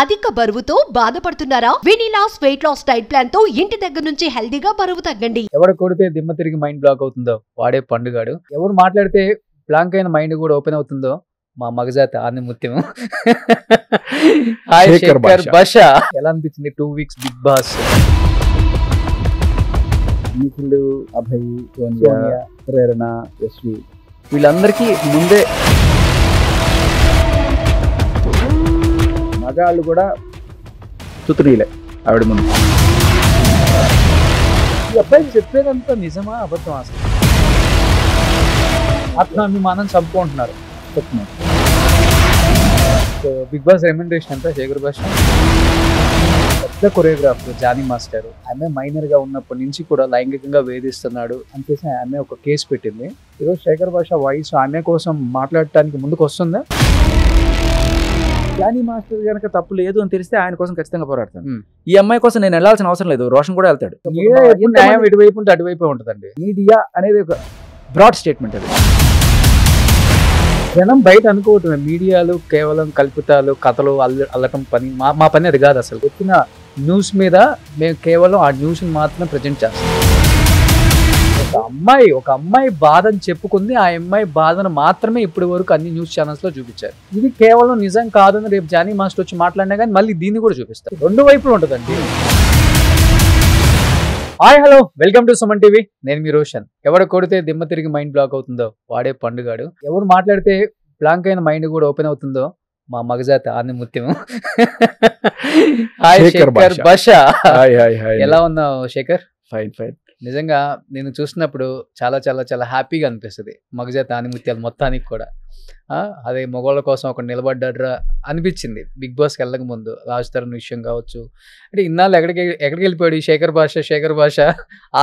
అధిక బరువుతో బాధపడుతున్నారా? వెనిలాస్ వెయిట్ లాస్ డైట్ ప్లాన్ తో ఇంటి దగ్గర నుంచి హెల్దీగా బరువు తగ్గండి. ఎవరు కొడితే దిమ్మ తిరిగి మైండ్ బ్లాక్ అవుతుందో వాడే పండుగాడు. ఎవరు మాట్లాడితే బ్లాంక్ అయిన మైండ్ కూడా ఓపెన్ అవుతుందో మా మగజాత ఆని ముత్యం. హాయ్ శేఖర్ భాష, ఎలా అనిపించింది 2 weeks Bigg Boss? Nikhil, Abhay, Sonia, Prerana, Yashvi వీళ్ళందరికీ ముందే మగాళ్ళు కూడా తుతునీలే ఆవిడ ముందు. ఈ అబ్బాయి చెప్పేదంతా నిజమా అబద్ధం? అసలు ఆత్మాభిమానం చంపుకుంటున్నారు. సో బిగ్ బాస్ రెమ్యునరేషన్ అంతా శేఖర్ భాష పెద్ద కొరియోగ్రాఫర్ జానీ మాస్టర్. ఆమె మైనర్ గా ఉన్నప్పటి నుంచి కూడా లైంగికంగా వేధిస్తున్నాడు అని చేసి ఆమె ఒక కేసు పెట్టింది. ఈరోజు శేఖర్ భాష వాయిస్ ఆమె కోసం మాట్లాడటానికి ముందుకు వస్తుందా? జానీ మాస్టర్ కనుక తప్పు లేదు అని తెలిస్తే ఆయన కోసం ఖచ్చితంగా పోరాడతాను. ఈ అమ్మాయి కోసం నేను వెళ్ళాల్సిన అవసరం లేదు, రోషన్ కూడా వెళ్తాడు. న్యాయం ఇటువైపు ఉంటే అటువైపు ఉంటుందండి. మీడియా అనేది ఒక బ్రాడ్ స్టేట్మెంట్. అది జనం బయట అనుకోవటమే మీడియాలు కేవలం కల్పితాలు, కథలు అల్లటం పని. మా పని అది కాదు. అసలు వచ్చిన న్యూస్ మీద మేము కేవలం ఆ న్యూస్ మాత్రమే ప్రజెంట్ చేస్తాం. ఒక అమ్మాయి బాధను చెప్పుకుంది, ఆ అమ్మాయి బాధను మాత్రమే ఇప్పటి వరకు అన్ని న్యూస్ ఛానల్స్ లో చూపించారు. ఇది కేవలం నిజం కాదని రేపు జానీ మాస్టర్ వచ్చి మాట్లాడినా కానీ మళ్ళీ దీన్ని కూడా చూపిస్తారు. రెండు వైపులు ఉంటుందండి. Hi hello, welcome to Suman TV. నేను మీ రోషన్. ఎవరు కొడితే దిమ్మ తిరిగి మైండ్ బ్లాక్ అవుతుందో వాడే పండుగాడు. ఎవరు మాట్లాడితే బ్లాంక్ అయిన మైండ్ కూడా ఓపెన్ అవుతుందో మా మగజాత ఆని ముత్యం. హాయ్ శేఖర్ భాష, ఎలా ఉన్నావు శేఖర్? Fine fine. నిజంగా నేను చూసినప్పుడు చాలా చాలా చాలా హ్యాపీగా అనిపిస్తుంది. మగజాత ఆనిముత్యాలు మొత్తానికి కూడా అదే మగవాళ్ళ కోసం ఒక నిలబడ్డాడ్రా అనిపించింది. బిగ్ బాస్కి వెళ్ళక ముందు రాజ్ తరుణ్ విషయం కావచ్చు. అంటే ఇన్నాళ్ళు ఎక్కడికి వెళ్ళిపోయాడు ఈ శేఖర్ భాష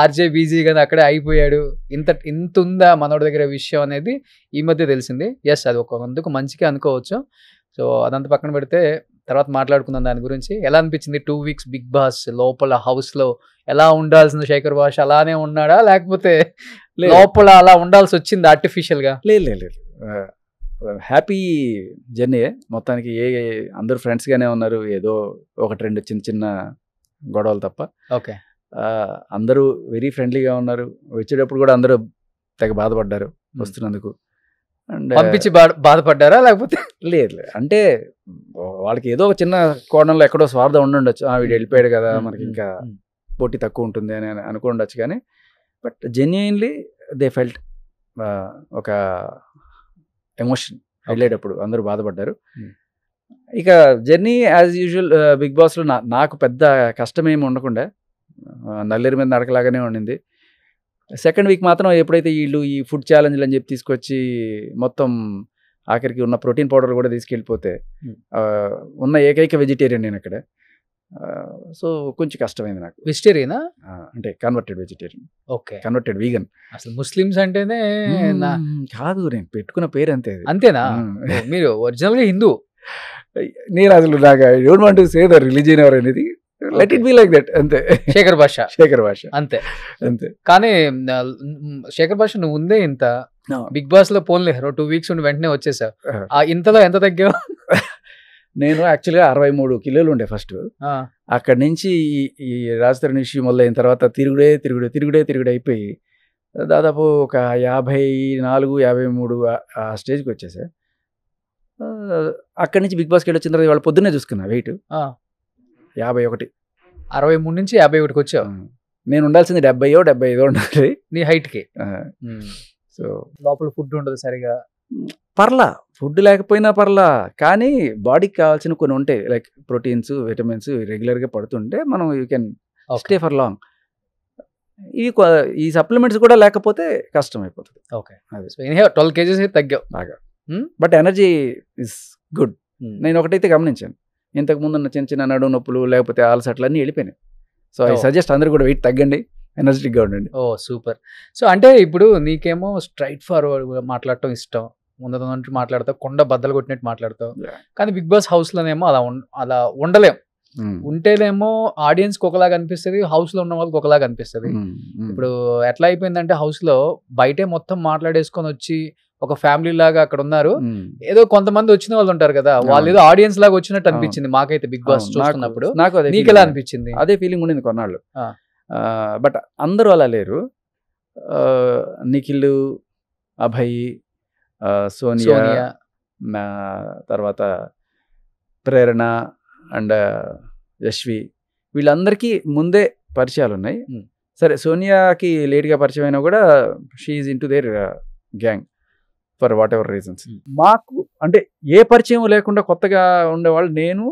ఆర్జే బీజీ కానీ అక్కడే అయిపోయాడు. ఇంత ఉందా మనోడి దగ్గర విషయం అనేది ఈ మధ్య తెలిసింది. ఎస్, అది అందుకు మంచిగా అనుకోవచ్చు. సో అదంతా పక్కన పెడితే తర్వాత మాట్లాడుకుందాం దాని గురించి. ఎలా అనిపించింది 2 weeks బిగ్ బాస్ లోపల హౌస్లో? ఎలా ఉండాల్సిన శేఖర్ భాష అలానే ఉన్నాడా, లేకపోతే లోపల అలా ఉండాల్సి వచ్చింది ఆర్టిఫిషియల్గా? లేదు, హ్యాపీ జర్నీ మొత్తానికి. అందరూ ఫ్రెండ్స్గానే ఉన్నారు. ఏదో ఒకటి రెండు చిన్న చిన్న గొడవలు తప్ప ఓకే, అందరూ వెరీ ఫ్రెండ్లీగా ఉన్నారు. వచ్చేటప్పుడు కూడా అందరూ తెగ బాధపడ్డారు వస్తున్నందుకు. అండ్ పంపించి బాధపడ్డారా లేకపోతే? లేదు, అంటే వాళ్ళకి ఏదో ఒక చిన్న కోణంలో ఎక్కడో స్వార్థం ఉండుండొచ్చు. వీడు వెళ్ళిపోయాడు కదా, మనకి ఇంకా పోటీ తక్కువ ఉంటుంది అని అనుకుండొచ్చు. కానీ బట్ జెన్యూన్లీ దే ఫెల్ట్ ఒక ఎమోషన్ వెళ్ళేటప్పుడు అందరూ బాధపడ్డారు. ఇక జర్నీ యాజ్ యూజువల్ బిగ్ బాస్లో నాకు పెద్ద కష్టమేమి ఉండకుండా నల్లేరు మీద నడకలాగానే ఉండింది. సెకండ్ వీక్ మాత్రం ఎప్పుడైతే వీళ్ళు ఈ ఫుడ్ ఛాలెంజ్లు అని చెప్పి తీసుకొచ్చి మొత్తం ఆఖరికి ఉన్న ప్రోటీన్ పౌడర్ కూడా తీసుకెళ్ళిపోతే ఉన్న ఏకైక వెజిటేరియన్ నేను అక్కడ. సో కొంచెం కష్టమైంది నాకు. వెజిటేరియనా అంటే converted vegetarian. Okay, converted vegan. అసలు ముస్లిమ్స్ అంటేనే కాదు, నేను పెట్టుకున్న పేరు అంతే. అంతేనా? మీరు ఒరిజినల్గా హిందూ? నేను అసలు నాకు I don't want to say the religion ever అనేది. Let it be like that అంతే. శేఖర్ భాష అంతే. కానీ శేఖర్ భాష నువ్వు ఉందే ఇంత బిగ్ బాస్ లో పోన్లే 2 weeks ఉండి వెంటనే వచ్చేసావు. ఇంతలో ఎంత తగ్గావు? నేను యాక్చువల్గా 63 కిలోలు ఉండే ఫస్ట్. అక్కడి నుంచి ఈ రాజధాని ఇష్యూ మొదలైన తర్వాత తిరుగుడే అయిపోయి దాదాపు ఒక 54, 53 ఆ స్టేజ్కి వచ్చేసా. అక్కడి నుంచి బిగ్ బాస్కి వెళ్ళి వచ్చిన తర్వాత వాళ్ళ పొద్దున్నే చూసుకున్నా వెయిట్ 51. 63 నుంచి 51కి వచ్చావు. నేను ఉండాల్సింది 70-75 ఉండాలి నీ హైట్కి. సో లోపల ఫుడ్ ఉండదు సరిగా. పర్లా, ఫుడ్ లేకపోయినా పర్లా, కానీ బాడీకి కావాల్సిన కొన్ని ఉంటాయి, లైక్ ప్రోటీన్స్, విటమిన్స్ రెగ్యులర్గా పడుతుంటే మనం you can stay for long. ఈ సప్లిమెంట్స్ కూడా లేకపోతే కష్టం అయిపోతుంది. ఓకే, 12 kgs తగ్గావు బాగా. But energy is good. నేను ఒకటైతే గమనించాను, ఇంతకుముందు ఉన్న చిన్న చిన్న నడుము నొప్పులు లేకపోతే అలసట్లు అన్నీ వెళ్ళిపోయినాయి. సో ఐ సజెస్ట్ అందరూ కూడా వెయిట్ తగ్గండి, ఎనర్జెటిక్గా ఉండండి. ఓ సూపర్. సో అంటే ఇప్పుడు నీకేమో స్ట్రైట్ ఫార్వర్డ్ మాట్లాడటం ఇష్టం, ముందు మాట్లాడతావు, కొండ బద్దలు కొట్టినట్టు మాట్లాడతావు. కానీ బిగ్ బాస్ హౌస్లోనేమో అలా ఉండలేం. ఉంటేనేమో ఆడియన్స్ కి ఒకలాగా అనిపిస్తుంది, హౌస్ లో ఉన్న వాళ్ళకి ఒకలాగా అనిపిస్తుంది. ఇప్పుడు ఎట్లా అయిపోయిందంటే హౌస్ లో బయటే మొత్తం మాట్లాడేసుకొని వచ్చి ఒక ఫ్యామిలీ లాగా అక్కడ ఉన్నారు. ఏదో కొంతమంది వచ్చిన వాళ్ళు ఉంటారు కదా, వాళ్ళు ఏదో ఆడియన్స్ లాగా వచ్చినట్టు అనిపించింది మాకైతే బిగ్ బాస్ చూస్తున్నప్పుడు. నీకు ఎలా అనిపించింది? అదే ఫీలింగ్ ఉండింది కొన్నాళ్ళు. బట్ అందరూ అలా లేరు. నిఖిల్, అభయ్, సోనియా, తర్వాత ప్రేరణ అండ్ యశ్వి, వీళ్ళందరికీ ముందే పరిచయాలు ఉన్నాయి. సరే, సోనియాకి లేట్గా పరిచయం అయినా కూడా she's into their gang for whatever reasons. మాకు అంటే ఏ పరిచయం లేకుండా కొత్తగా ఉండేవాళ్ళు నేను,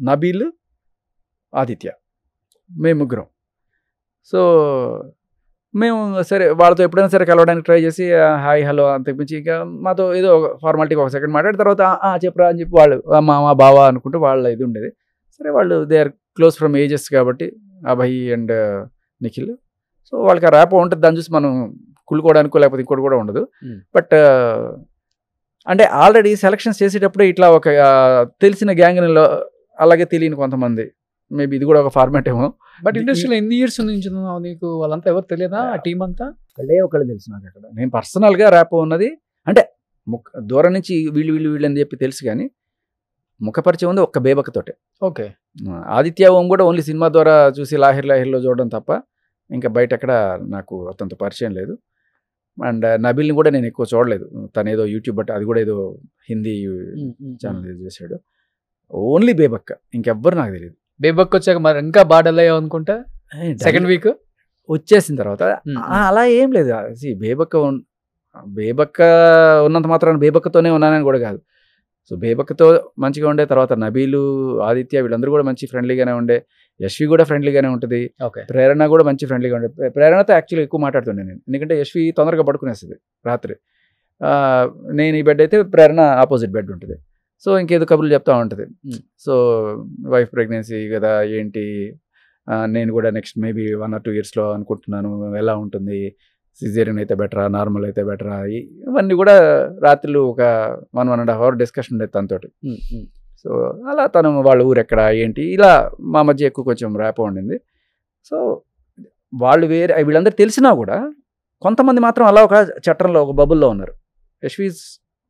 నబీల్, ఆదిత్య, మేము ముగ్గురం. సో మేము సరే వాళ్ళతో ఎప్పుడైనా సరే కలవడానికి ట్రై చేసి హాయ్ హలో అంతకుమించి ఇంకా మాతో ఏదో ఫార్మాలిటీకి ఒక సెకండ్ మాట్లాడిన తర్వాత చెప్పరా అని చెప్పి వాళ్ళు మా బావ అనుకుంటూ వాళ్ళ ఇది ఉండేది. సరే, వాళ్ళు they are close from ages కాబట్టి అభయ్ అండ్ నిఖిల్. సో వాళ్ళకి ఆ ర్యాప్ ఉంటుంది, దాన్ని చూసి మనం కుళ్ళుకోవడానికో లేకపోతే ఇంకోటి కూడా ఉండదు. బట్ అంటే ఆల్రెడీ సెలక్షన్స్ చేసేటప్పుడే ఇట్లా ఒక తెలిసిన గ్యాంగ్లో అలాగే తెలియని కొంతమంది, మేబీ ఇది కూడా ఒక ఫార్మాట్ ఏమో. బట్ ఇండస్ట్రీలో ఎన్ని ఇయర్స్ నుంచి నీకు వాళ్ళంతా ఎవరు తెలియదా? ఆ టీం అంతా ఒకళ్ళు తెలుసు నాకు. అక్కడ నేను పర్సనల్గా ర్యాప్ ఉన్నది అంటే దూరం నుంచి వీళ్ళు అని చెప్పి తెలుసు, కానీ ముఖపరిచయం ఉంది ఒక్క బేబక్కతోటే. ఓకే. ఆదిత్య ఓం కూడా ఓన్లీ సినిమా ద్వారా చూసి లాహిర్లో చూడడం తప్ప ఇంకా బయట ఎక్కడ నాకు అతనితో పరిచయం లేదు. అండ్ నబీల్ని కూడా నేను ఎక్కువ చూడలేదు. తను ఏదో యూట్యూబ్ బట్ అది కూడా ఏదో హిందీ ఛానల్ చేశాడు. ఓన్లీ బేబక్క, ఇంకెవ్వరు నాకు తెలియదు. బేబక్క వచ్చాక మరి ఇంకా బాడల్ అయ్యావు అనుకుంటా సెకండ్ వీక్ వచ్చేసిన తర్వాత. అలా ఏం లేదు. బేబక్క ఉన్నంత మాత్రాన బేబక్కతోనే ఉన్నానని కూడా కాదు. సో బేబక్కతో మంచిగా ఉండే, తర్వాత నబీలు, ఆదిత్య వీళ్ళందరూ కూడా మంచి ఫ్రెండ్లీగానే ఉండే, యశ్వి కూడా ఫ్రెండ్లీగానే ఉంటుంది, ప్రేరణ కూడా మంచి ఫ్రెండ్లీగా ఉండే. ప్రేరణతో యాక్చువల్లీ ఎక్కువ మాట్లాడుతుండే నేను, ఎందుకంటే యశ్వి తొందరగా పడుకునేస్తుంది రాత్రి. నేను ఈ బెడ్ అయితే ప్రేరణ ఆపోజిట్ బెడ్ ఉంటుంది. సో ఇంకేదో కబుర్లు చెప్తా ఉంటుంది. సో వైఫ్ ప్రెగ్నెన్సీ కదా ఏంటి, నేను కూడా నెక్స్ట్ మేబీ 1 or 2 years అనుకుంటున్నాను, ఎలా ఉంటుంది, సిజేరియన్ అయితే బెటరా, నార్మల్ అయితే బెటరా, ఇవన్నీ కూడా రాత్రులు ఒక 1.5 hour డిస్కషన్ ఉండేది తనతోటి. సో అలా తను వాళ్ళ ఊరు ఎక్కడ ఏంటి ఇలా మా మధ్య ఎక్కువ కొంచెం ర్యాప్ ఉండింది. సో వాళ్ళు వేరే వీళ్ళందరూ తెలిసినా కూడా కొంతమంది మాత్రం అలా ఒక చట్టంలో ఒక బబుల్లో ఉన్నారు. యశ్వి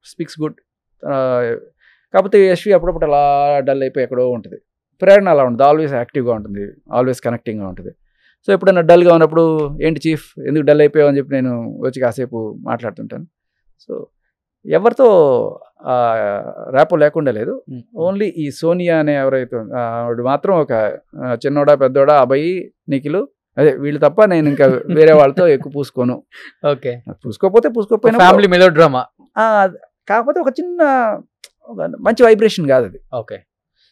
స్పీక్స్ గుడ్, కాకపోతే యశ్వి అప్పుడప్పుడు అలా డల్ అయిపోయి ఎక్కడో ఉంటుంది. ప్రేరణ అలా ఉంటుంది, ఆల్వేస్ యాక్టివ్గా ఉంటుంది, ఆల్వేస్ కనెక్టింగ్గా ఉంటుంది. సో ఎప్పుడైనా డల్గా ఉన్నప్పుడు ఏంటి చీఫ్ ఎందుకు డల్ అయిపోయావు అని చెప్పి నేను వచ్చి కాసేపు మాట్లాడుతుంటాను. సో ఎవరితో ర్యాపో లేకుండా లేదు. ఓన్లీ ఈ సోనియా అనే ఎవరైతే ఆవిడ మాత్రం ఒక చిన్నోడా పెద్దోడా అబ్బాయి నిఖిల్ అదే వీళ్ళు తప్ప నేను ఇంకా వేరే వాళ్ళతో ఎక్కువ పూసుకోను. ఓకే, పూసుకోకపోయినా ఫ్యామిలీ మెలో డ్రామా, కాకపోతే ఒక చిన్న మంచి వైబ్రేషన్ కాదు అది. ఓకే.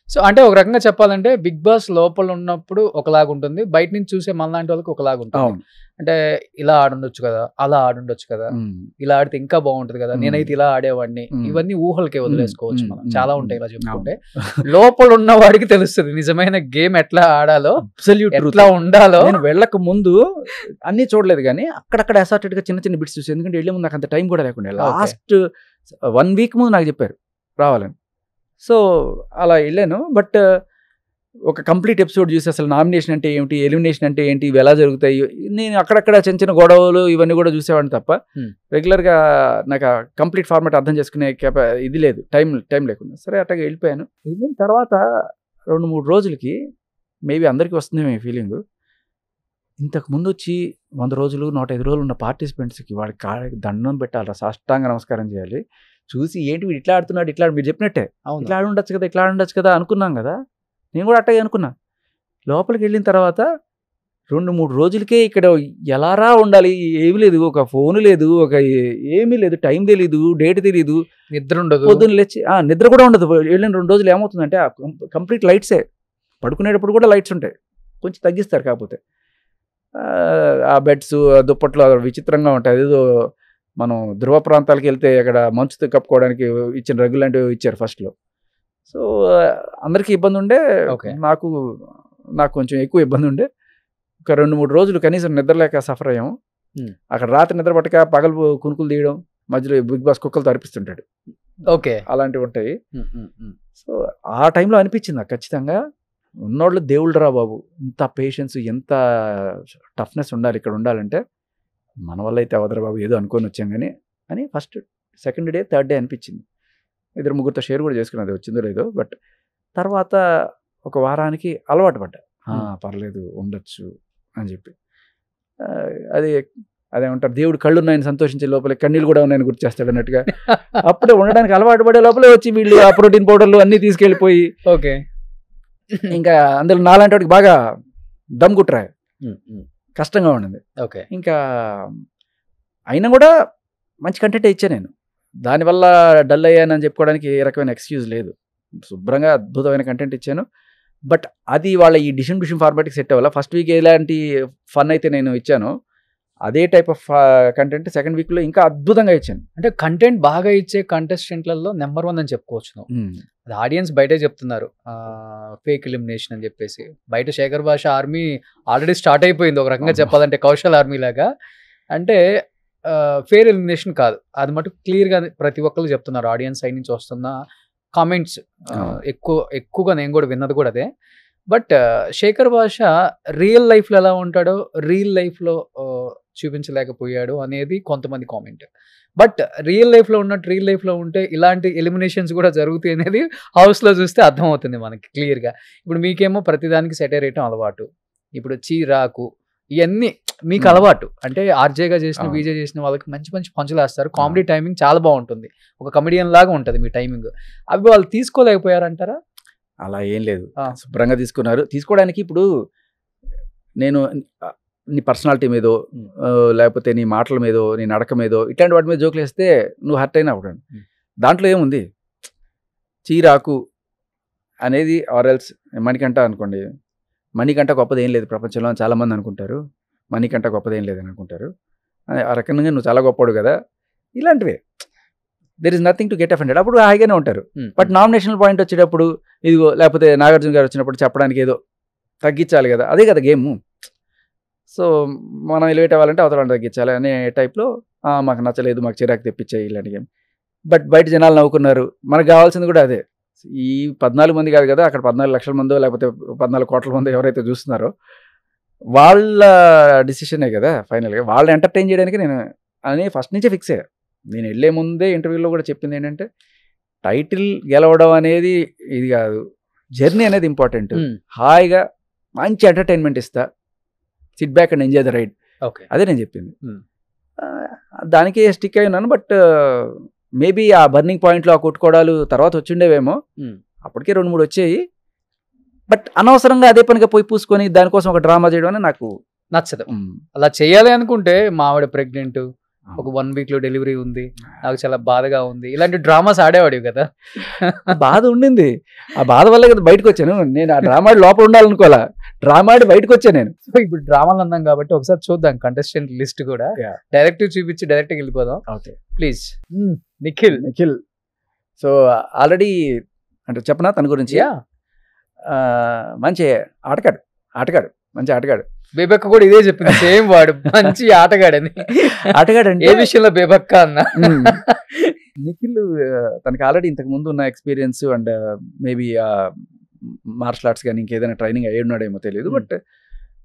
సో అంటే ఒక రకంగా చెప్పాలంటే బిగ్ బాస్ లోపల ఉన్నప్పుడు ఒకలాగా ఉంటుంది, బయట నుంచి చూసే మనలాంటి వాళ్ళకి ఒకలాగా ఉంటుంది. అంటే ఇలా ఆడుండొచ్చు కదా, అలా ఆడుండొచ్చు కదా, ఇలా ఆడితే ఇంకా బాగుంటది కదా, నేనైతే ఇలా ఆడేవాడిని, ఇవన్నీ ఊహలకే వదిలేసుకోవచ్చు మనం. చాలా ఉంటాయి ఇలా చెప్పుకుంటే. లోపల ఉన్న వాడికి తెలుస్తుంది నిజమైన గేమ్ ఎట్లా ఆడాలో, ఎట్లా ఉండాలో. నేను వెళ్ళక ముందు అన్ని చూడలేదు, కానీ అక్కడక్కడ అసార్టెడ్ గా చిన్న చిన్న బిట్స్ చూసి, ఎందుకంటే వెళ్ళే ముందు నాకు అంత టైం కూడా లేకుండా లాస్ట్ 1 week ముందు నాకు చెప్పారు రావాలని. సో అలా వెళ్ళాను. బట్ ఒక కంప్లీట్ ఎపిసోడ్ చూసి అసలు నామినేషన్ అంటే ఏమిటి, ఎలిమినేషన్ అంటే ఏంటి, ఇవి ఎలా జరుగుతాయి, నేను అక్కడక్కడ చిన్న చిన్న గొడవలు ఇవన్నీ కూడా చూసేవాడిని తప్ప రెగ్యులర్గా నాకు కంప్లీట్ ఫార్మాట్ అర్థం చేసుకునే ఇది లేదు, టైం లేకుండా. సరే అట్టగా వెళ్ళిపోయాను. వెళ్ళిన తర్వాత 2-3 రోజులకి మేబీ అందరికీ వస్తుందేమో ఈ ఫీలింగ్, ఇంతకు ముందు వచ్చి 100 రోజులు 105 రోజులు ఉన్న పార్టిసిపెంట్స్కి వాడికి కాళ్ళకి దండం పెట్టాలి, సాష్టాంగ నమస్కారం చేయాలి. చూసి ఏంటి వీడు ఇట్లా ఆడుతున్నాడు, ఇట్లా మీరు చెప్పినట్టే ఇట్లా ఆడుండొచ్చు కదా అనుకున్నాం కదా, నేను కూడా అట్టగే అనుకున్నా. లోపలికి వెళ్ళిన తర్వాత 2-3 రోజులకే ఇక్కడ ఎలారా ఉండాలి, ఏమీ లేదు, ఒక ఫోన్ లేదు, ఒక ఏమీ లేదు, టైం తెలీదు, డేట్ తెలీదు, నిద్ర ఉండదు, పొద్దున్న లేచి నిద్ర కూడా ఉండదు. వెళ్ళిన 2 రోజులు ఏమవుతుందంటే కంప్లీట్ లైట్సే, పడుకునేటప్పుడు కూడా లైట్స్ ఉంటాయి, కొంచెం తగ్గిస్తారు కాకపోతే. ఆ బెడ్స్ దుప్పట్లు విచిత్రంగా ఉంటాయి. అదేదో మనం ధ్రువ ప్రాంతాలకు వెళ్తే అక్కడ మంచుతో కప్పుకోవడానికి ఇచ్చిన రగ్గు లాంటివి ఇచ్చారు ఫస్ట్లో. సో అందరికీ ఇబ్బంది ఉండే, నాకు కొంచెం ఎక్కువ ఇబ్బంది ఉండే. ఒక 2-3 రోజులు కనీసం నిద్రలేక సఫర్ అయ్యాము. అక్కడ రాత్రి నిద్ర పట్టక పగలు కునుకులు తీయడం, మధ్యలో బిగ్ బాస్ కుక్కలతో అర్పిస్తుంటాడు. ఓకే, అలాంటివి ఉంటాయి. సో ఆ టైంలో అనిపించింది నాకు ఖచ్చితంగా ఉన్నోళ్ళు దేవుళ్ళు రా బాబు, ఇంత పేషెన్స్, ఎంత టఫ్నెస్ ఉండాలి ఇక్కడ ఉండాలంటే, మన వల్ల అయితే అవదరా బాబు, ఏదో అనుకొని వచ్చాం కానీ అని first second day third day అనిపించింది. 2-3 షేర్ కూడా చేసుకున్నది, వచ్చిందో లేదో. బట్ తర్వాత ఒక వారానికి అలవాటు పడ్డా, పర్లేదు ఉండొచ్చు అని చెప్పి. అది అదేమంటారు, దేవుడు కళ్ళు ఉన్నాయని సంతోషించే లోపల కన్నీళ్ళు కూడా ఉన్నాయని గుర్తు చేస్తాడు అన్నట్టుగా. అప్పుడే ఉండడానికి అలవాటు పడే లోపలే వచ్చి వీళ్ళు ఆ ప్రోటీన్ పౌడర్లు అన్నీ తీసుకెళ్ళిపోయి, ఓకే, ఇంకా అందులో నాలాంటి వాడికి బాగా దమ్ కుట్రా, కష్టంగా ఉండింది. ఓకే, ఇంకా అయినా కూడా మంచి కంటెంట్ ఇచ్చా నేను. దానివల్ల డల్ అయ్యానని చెప్పుకోవడానికి ఏ రకమైన ఎక్స్క్యూజ్ లేదు. శుభ్రంగా అద్భుతమైన కంటెంట్ ఇచ్చాను. బట్ అది వాళ్ళ ఈ డిషన్ ఫార్మాట్కి సెట్ అవ్వాల. ఫస్ట్ వీక్ ఎలాంటి ఫన్ అయితే నేను ఇచ్చానో అదే టైప్ ఆఫ్ కంటెంట్ సెకండ్ వీక్లో ఇంకా అద్భుతంగా ఇచ్చాను. అంటే కంటెంట్ బాగా ఇచ్చే కంటెస్టెంట్లలో నెంబర్ 1 అని చెప్పుకోవచ్చు నువ్వు. అది ఆడియన్స్ బయటే చెప్తున్నారు, ఫేక్ ఎలిమినేషన్ అని చెప్పేసి. బయట శేఖర్ భాష ఆర్మీ ఆల్రెడీ స్టార్ట్ అయిపోయింది ఒక రకంగా చెప్పాలంటే, కౌశల్ ఆర్మీ లాగా. అంటే ఫేర్ ఎలిమినేషన్ కాదు, అది మటుకు క్లియర్గా ప్రతి ఒక్కరు చెప్తున్నారు. ఆడియన్స్ సైడ్ నుంచి వస్తున్న కామెంట్స్ ఎక్కువగా నేను కూడా విన్నది కూడా అదే. బట్ శేఖర్ భాష రియల్ లైఫ్లో ఎలా ఉంటాడో రియల్ లైఫ్లో చూపించలేకపోయాడు అనేది కొంతమంది కామెంట్. బట్ రియల్ లైఫ్లో ఉన్నట్టు రియల్ లైఫ్లో ఉంటే ఇలాంటి ఎలిమినేషన్స్ కూడా జరుగుతాయి అనేది హౌస్లో చూస్తే అర్థమవుతుంది మనకి క్లియర్గా. ఇప్పుడు మీకేమో ప్రతిదానికి సెటైర్ వేయటం అలవాటు, ఇప్పుడు చీరాకు ఇవన్నీ మీకు అలవాటు. అంటే ఆర్జేగా చేసిన బీజే చేసిన వాళ్ళకి మంచి మంచి పంచులు వేస్తారు, కామెడీ టైమింగ్ చాలా బాగుంటుంది, ఒక కమెడియన్ లాగా ఉంటుంది మీ టైమింగ్. అవి వాళ్ళు తీసుకోలేకపోయారంటారా? అలా ఏం లేదు, శుభ్రంగా తీసుకున్నారు. తీసుకోవడానికి ఇప్పుడు నేను నీ పర్సనాలిటీ మీదో లేకపోతే నీ మాటల మీదో నీ నడక మీదో ఇట్లాంటి వాటి మీద జోకులు వేస్తే నువ్వు హర్ట్ అయినా అప్పుడు దాంట్లో ఏముంది. చీరాకు అనేది ఆర్ఎల్స్ మణికంఠ అనుకోండి, మణికంఠ గొప్పది ఏం లేదు ప్రపంచంలో అని చాలామంది అనుకుంటారు, మణికంఠ గొప్పది ఏం లేదని అనుకుంటారు. ఆ రకంగా నువ్వు చాలా గొప్పడు కదా, ఇలాంటివే. There is nothing to get offended. అప్పుడు హాయిగానే ఉంటారు. బట్ నామినేషన్ పాయింట్ వచ్చేటప్పుడు ఇదిగో, లేకపోతే నాగార్జున గారు వచ్చినప్పుడు చెప్పడానికి ఏదో తగ్గించాలి కదా, అదే కదా గేమ్. సో మనం ఎలివేట్ అవ్వాలంటే అవతల తగ్గించాలి అనే టైప్లో మాకు నచ్చలేదు, మాకు చిరాకు తెప్పించాయి ఇలాంటి గేమ్. బట్ బయట జనాలు నవ్వుకున్నారు. మనకు కావాల్సింది కూడా అదే. ఈ 14 మంది కాదు కదా, అక్కడ 14 లక్షల మందో లేకపోతే 14 కోట్ల మందో ఎవరైతే చూస్తున్నారో వాళ్ళ డిసిషనే కదా ఫైనల్గా. వాళ్ళని ఎంటర్టైన్ చేయడానికి నేను అని ఫస్ట్ నుంచే ఫిక్స్ అయ్యా. నేను వెళ్ళే ముందే ఇంటర్వ్యూలో కూడా చెప్పింది ఏంటంటే, టైటిల్ గెలవడం అనేది ఇది కాదు, జర్నీ అనేది ఇంపార్టెంట్. హాయిగా మంచి ఎంటర్టైన్మెంట్ ఇస్తా, sit back and enjoy the ride. Okay, అదే నేను చెప్పింది. దానికే స్టిక్ అయి ఉన్నాను. బట్ మేబీ ఆ బర్నింగ్ పాయింట్లో ఆ కొట్టుకోవడాలు తర్వాత వచ్చిండేవేమో, అప్పటికే 2-3 వచ్చాయి. బట్ అనవసరంగా అదే పనిగా పోయి పూసుకొని దానికోసం ఒక డ్రామా చేయడం అని నాకు నచ్చదు. అలా చేయాలి అనుకుంటే మా ఆవిడ ప్రెగ్నెంట్, ఒక 1 వీక్లో డెలివరీ ఉంది, నాకు చాలా బాధగా ఉంది, ఇలాంటి డ్రామాస్ ఆడేవాడివి కదా. బాధ ఉండింది, ఆ బాధ వల్లే కదా బయటకు వచ్చాను. నేను ఆ డ్రామా లోపల ఉండాలనుకోవాలా, డ్రామా ఆడి బయటకు వచ్చాను నేను. సో ఇప్పుడు డ్రామాలు అన్నాం కాబట్టి ఒకసారి చూద్దాం కంటెస్టెంట్ లిస్ట్ కూడా. డైరెక్ట్ చూపించి డైరెక్ట్గా వెళ్ళిపోదాం. Okay please. Nikhil so already అంటే చెప్పనా తన గురించి? మంచి ఆటగాడు మంచి ఆటగాడు. బేబక్క కూడా ఇదే చెప్పింది, సేమ్ వాడు మంచి ఆటగాడని. ఆటగాడంటే ఏ విషయంలో బేబక్క అన్న? నిఖిల్ తనకి ఆల్రెడీ ఇంతకు ముందు ఉన్న experience and maybe martial arts కానీ ఇంకేదైనా ట్రైనింగ్ అయ్యి ఉన్నాడేమో తెలియదు. But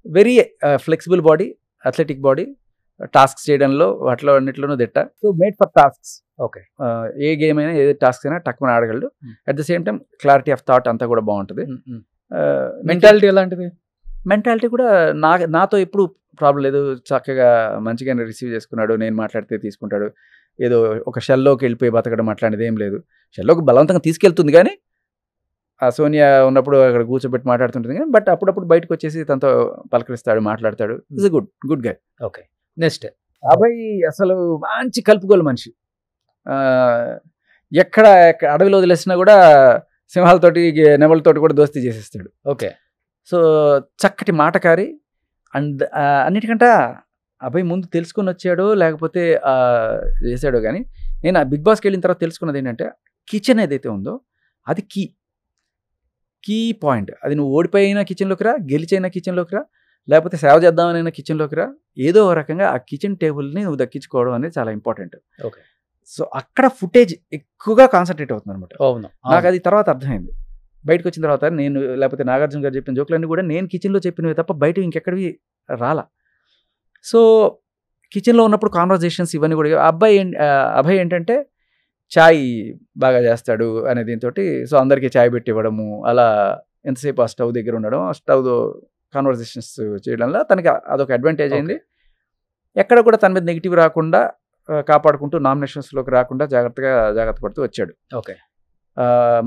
very flexible body, athletic body, tasks చేయడంలో వాటిలో అన్నింటిలోనూ దిట్ట. So made for tasks. Okay, ఏ గేమ్ అయినా ఏ టాస్క్ అయినా టక్కున ఆడగలడు. At the same time clarity of thought అంతా కూడా బాగుంటుంది. మెంటాలిటీ ఎలాంటిది? మెంటాలిటీ కూడా నాతో ఎప్పుడు ప్రాబ్లం లేదు, చక్కగా మంచిగానే రిసీవ్ చేసుకున్నాడు. నేను మాట్లాడితే తీసుకుంటాడు. ఏదో ఒక షెల్లోకి వెళ్ళిపోయి బతకడం అట్లాంటిది ఏం లేదు. షెల్లోకి బలవంతంగా తీసుకెళ్తుంది కానీ, ఆ సోనియా ఉన్నప్పుడు అక్కడ కూర్చోబెట్టి మాట్లాడుతుంటుంది కానీ, బట్ అప్పుడప్పుడు బయటకు వచ్చేసి తనతో పలకరిస్తాడు, మాట్లాడతాడు. Is a good guy. Okay, next అబ్బాయి అసలు మంచి కలుపుకోలు మనిషి. ఎక్కడ అడవిలో వదిలేసినా కూడా సింహాలతోటి నెమలతోటి కూడా దోస్తీ చేసేస్తాడు. ఓకే, సో చక్కటి మాటకారి. అండ్ అన్నిటికంటే అబ్బాయి ముందు తెలుసుకొని వచ్చాడో లేకపోతే చేశాడో కానీ, నేను ఆ బిగ్ బాస్కి వెళ్ళిన తర్వాత తెలుసుకున్నది ఏంటంటే, కిచెన్ ఏదైతే ఉందో అది కీ పాయింట్. అది నువ్వు ఓడిపోయినా కిచెన్లోకి రా, గెలిచైనా కిచెన్లోకి రా, లేకపోతే సేవ చేద్దామనైనా కిచెన్లోకి రా, ఏదో రకంగా ఆ కిచెన్ టేబుల్ని నువ్వు దక్కించుకోవడం అనేది చాలా ఇంపార్టెంట్. ఓకే, సో అక్కడ ఫుటేజ్ ఎక్కువగా కాన్సన్ట్రేట్ అవుతుంది అనమాట. అవును, నాకు అది తర్వాత అర్థమైంది. బయటకు వచ్చిన తర్వాత నేను లేకపోతే నాగార్జున గారు చెప్పిన జోకులన్నీ కూడా నేను కిచెన్లో చెప్పినవి తప్ప బయట ఇంకెక్కడివి రాలా. సో కిచెన్లో ఉన్నప్పుడు కాన్వర్జేషన్స్ ఇవన్నీ కూడా అభయ్ ఏంటంటే చాయ్ బాగా చేస్తాడు అనే దీంతో సో అందరికీ చాయ్ పెట్టి ఇవ్వడము, అలా ఎంతసేపు ఆ స్టవ్ దగ్గర ఉండడం, ఆ స్టవ్తో కాన్వర్జేషన్స్ చేయడంలో తనకి అదొక అడ్వాంటేజ్ అయింది. ఎక్కడ కూడా తన మీద నెగిటివ్ రాకుండా కాపాడుకుంటూ నామినేషన్స్లోకి రాకుండా జాగ్రత్త పడుతూ వచ్చాడు. ఓకే,